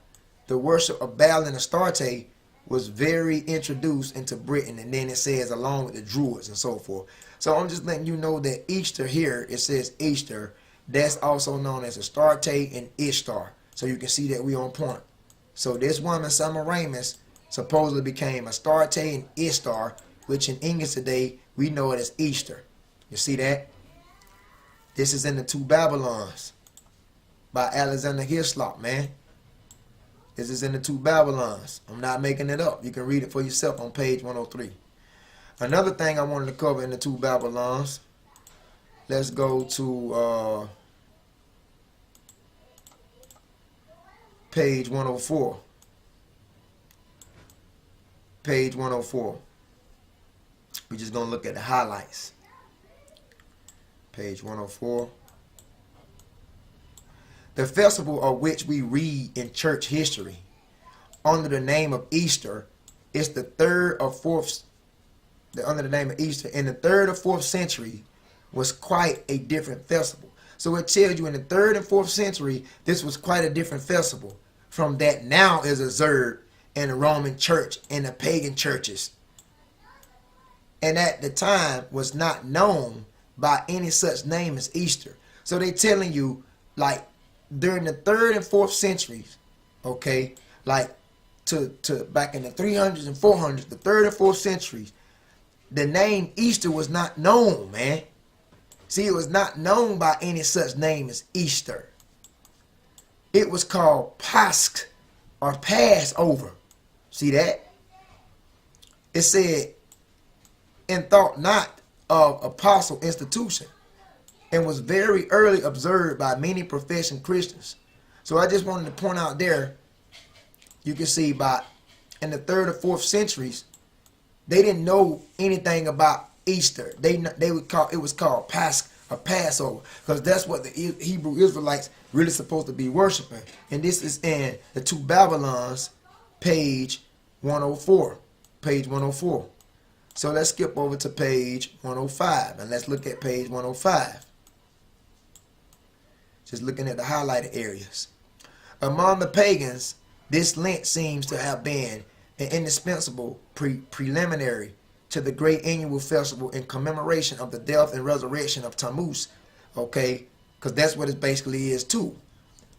The worship of Baal and Astarte was very introduced into Britain, and then it says along with the Druids and so forth. So I'm just letting you know that Easter here, it says Easter, that's also known as Astarte and Ishtar. So you can see that we on point. So this woman, Semiramis, supposedly became Astarte and Ishtar, which in English today, we know it as Easter. You see that? This is in the Two Babylons by Alexander Hislop, man. This is in the two Babylons. I'm not making it up. You can read it for yourself on page 103. Another thing I wanted to cover in the two Babylons. Let's go to page 104. Page 104. We're just going to look at the highlights. Page 104. The festival of which we read in church history under the name of Easter is the third or fourth, under the name of Easter, in the 3rd or 4th century was quite a different festival. So it tells you in the 3rd and 4th century, this was quite a different festival from that now is observed in the Roman church and the pagan churches. And at the time was not known by any such name as Easter. So they telling you, like, during the 3rd and 4th centuries, okay, like to back in the 300s and 400s, the 3rd and 4th centuries, the name Easter was not known, man. See, it was not known by any such name as Easter. It was called Pasch or Passover. See that? It said, and thought not of apostle institution, and was very early observed by many professing Christians. So I just wanted to point out there, you can see by in the 3rd or 4th centuries, they didn't know anything about Easter. They would call it was called Pasch or Passover, because that's what the Hebrew Israelites really supposed to be worshiping. And this is in the two Babylons, page 104. Page 104. So let's skip over to page 105 and let's look at page 105. Just looking at the highlighted areas. Among the pagans, this Lent seems to have been an indispensable preliminary to the great annual festival in commemoration of the death and resurrection of Tammuz, okay, because that's what it basically is too,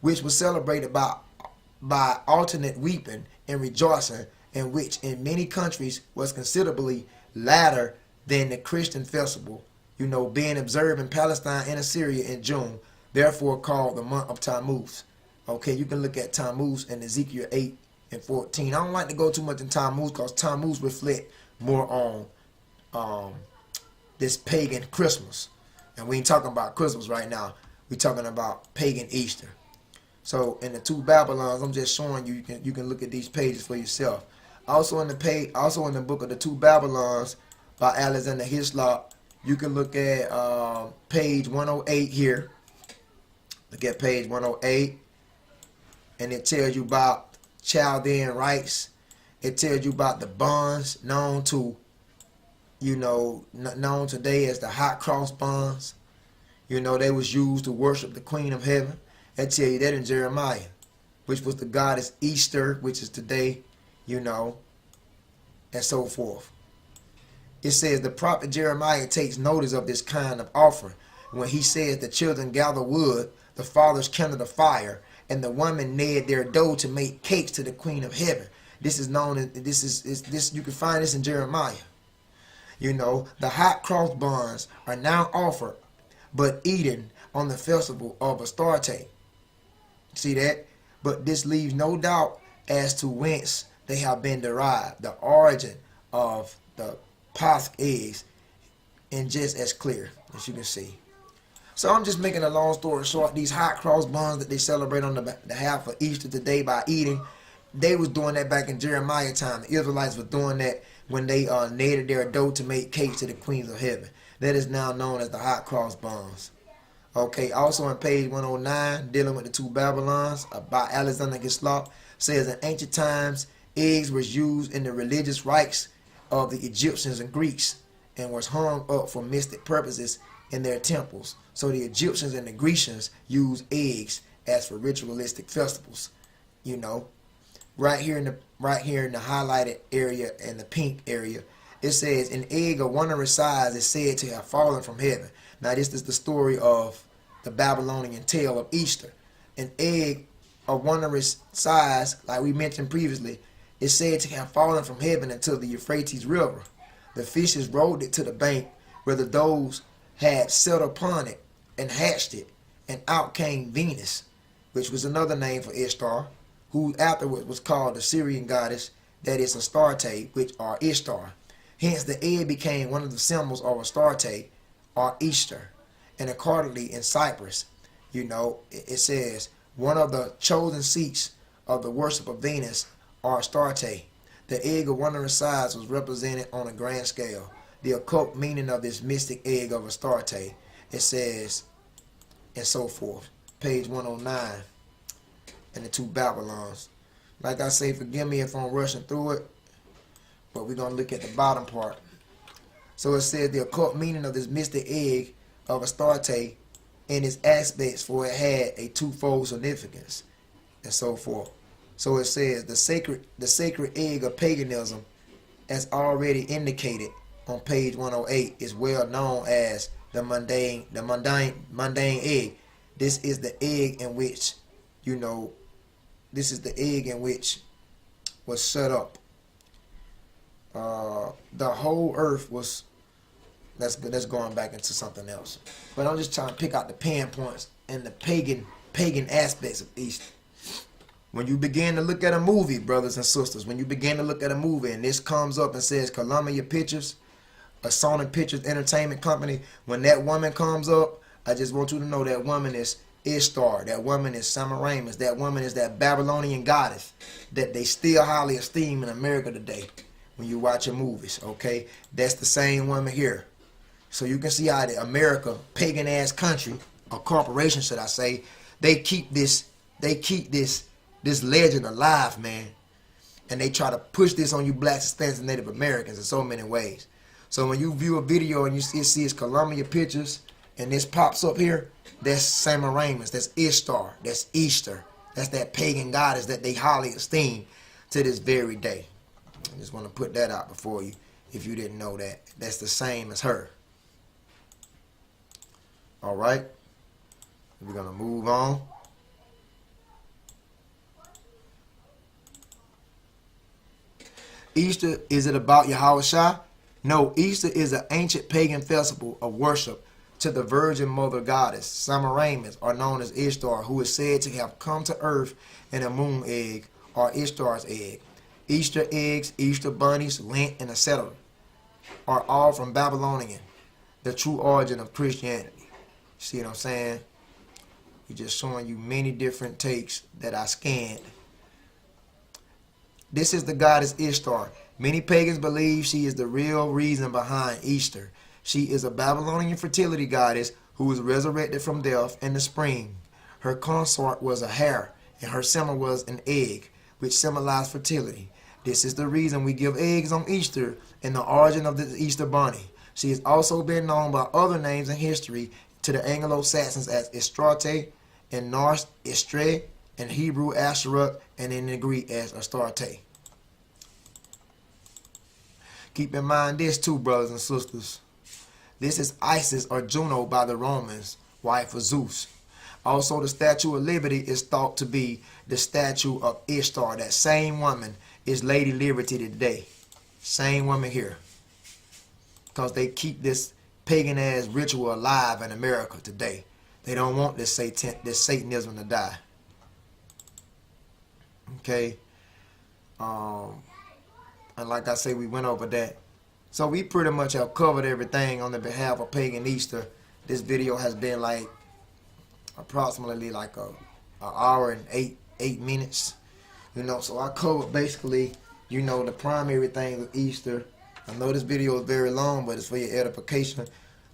which was celebrated by alternate weeping and rejoicing, and which in many countries was considerably later than the Christian festival, you know, being observed in Palestine and Assyria in June, therefore called the month of Tammuz. Okay, you can look at Tammuz in Ezekiel 8 and 14. I don't like to go too much in Tammuz because Tammuz reflect more on this pagan Christmas. And we ain't talking about Christmas right now. We're talking about pagan Easter. So in the two Babylons, I'm just showing you, you can look at these pages for yourself. Also in the book of the two Babylons by Alexander Hislop, you can look at page 108 here. Look at page 108, and it tells you about Chaldean rites. It tells you about the bonds known to, you know, known today as the hot cross bonds. You know, they was used to worship the Queen of Heaven. I tell you that in Jeremiah, which was the goddess Easter, which is today, you know, and so forth. It says the prophet Jeremiah takes notice of this kind of offering when he says the children gather wood, the fathers kindle a fire, and the women knead their dough to make cakes to the Queen of Heaven. This is known as this. You can find this in Jeremiah. You know, the hot cross buns are now offered, but eaten on the festival of Astarte. See that? But this leaves no doubt as to whence they have been derived. The origin of the Pasch eggs, and just as clear as you can see. So I'm just making a long story short. These hot cross buns that they celebrate on the half of Easter today by eating, they was doing that back in Jeremiah time. The Israelites were doing that when they kneaded their dough to make cakes to the queens of heaven. That is now known as the hot cross buns. Okay, also on page 109, dealing with the two Babylons, by Alexander Hislop, says in ancient times, eggs were used in the religious rites of the Egyptians and Greeks and was hung up for mystic purposes in their temples. So the Egyptians and the Grecians used eggs as for ritualistic festivals. You know, right here in the highlighted area and the pink area, it says an egg of wondrous size is said to have fallen from heaven. Now this is the story of the Babylonian tale of Easter. An egg of wondrous size, like we mentioned previously, is said to have fallen from heaven into the Euphrates River. The fishes rolled it to the bank where the doves had set upon it and hatched it, and out came Venus, which was another name for Ishtar, who afterwards was called the Syrian goddess, that is Astarte, which are Ishtar. Hence, the egg became one of the symbols of Astarte, or Easter. And accordingly, in Cyprus, it says, one of the chosen seats of the worship of Venus are Astarte. The egg of wondrous size was represented on a grand scale. The occult meaning of this mystic egg of Astarte, it says, and so forth. Page 109 and the two Babylons. Like I say, forgive me if I'm rushing through it, but we're going to look at the bottom part. So it says the occult meaning of this mystic egg of Astarte and its aspects, for it had a twofold significance, and so forth. So it says the sacred egg of paganism, as already indicated on page 108, is well known as the mundane egg. This is the egg in which, was set up. The whole earth was. That's going back into something else. But I'm just trying to pick out the pinpoints and the pagan aspects of Easter. When you begin to look at a movie, brothers and sisters, when you begin to look at a movie and this comes up and says Columbia Pictures, a Sony Pictures Entertainment Company, when that woman comes up, I just want you to know that woman is Ishtar. That woman is Semiramis. That woman is that Babylonian goddess that they still highly esteem in America today when you watch your movies, okay? That's the same woman here. So you can see how the America, pagan ass country, or corporation should I say, they keep this legend alive, man. And they try to push this on you blacks, Hispanics, and Native Americans in so many ways. So when you view a video and you see it's Columbia Pictures and this pops up here, that's Semiramis, that's Ishtar, that's Easter. That's that pagan goddess that they highly esteem to this very day. I just want to put that out before you if you didn't know that. That's the same as her. All right, we're going to move on. Easter, is it about Yahushua? No, Easter is an ancient pagan festival of worship to the Virgin Mother Goddess, Semiramis, or known as Ishtar, who is said to have come to earth in a moon egg, or Ishtar's egg. Easter eggs, Easter bunnies, Lent, and etc. are all from Babylonian, the true origin of Christianity. See what I'm saying? We're just showing you many different takes that I scanned. This is the goddess Ishtar. Many pagans believe she is the real reason behind Easter. She is a Babylonian fertility goddess who was resurrected from death in the spring. Her consort was a hare, and her symbol was an egg, which symbolized fertility. This is the reason we give eggs on Easter and the origin of the Easter bunny. She has also been known by other names in history to the Anglo-Saxons as Astarte, in Norse Istre, in Hebrew Asherah, and in the Greek as Astarte. Keep in mind this too, brothers and sisters. This is Isis or Juno by the Romans, wife of Zeus. Also, the Statue of Liberty is thought to be the statue of Ishtar. That same woman is Lady Liberty today. Same woman here. Because they keep this pagan ass ritual alive in America today. They don't want this Satanism to die. Okay. And like I say, we went over that. So we pretty much have covered everything on the behalf of Pagan Easter. This video has been like approximately like an hour and eight minutes. So I covered basically, the primary things of Easter. I know this video is very long, but it's for your edification.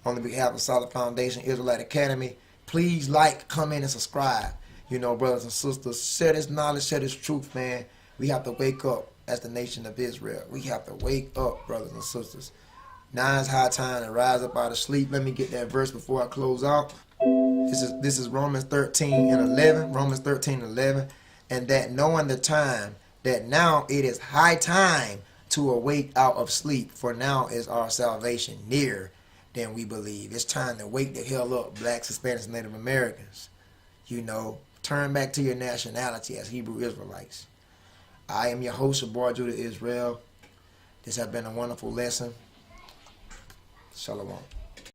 On the behalf of Solid Foundation Israelite Academy, please like, comment, and subscribe. Brothers and sisters, share this knowledge, share this truth, man. We have to wake up as the nation of Israel. We have to wake up, brothers and sisters. Now it's high time to rise up out of sleep. Let me get that verse before I close out. This is Romans 13:11. Romans 13:11. And that knowing the time, that now it is high time to awake out of sleep, for now is our salvation nearer than we believe. It's time to wake the hell up, blacks, Hispanics, and Native Americans. Turn back to your nationality as Hebrew Israelites. I am your host, Shabar Judah Israel. This has been a wonderful lesson. Shalom.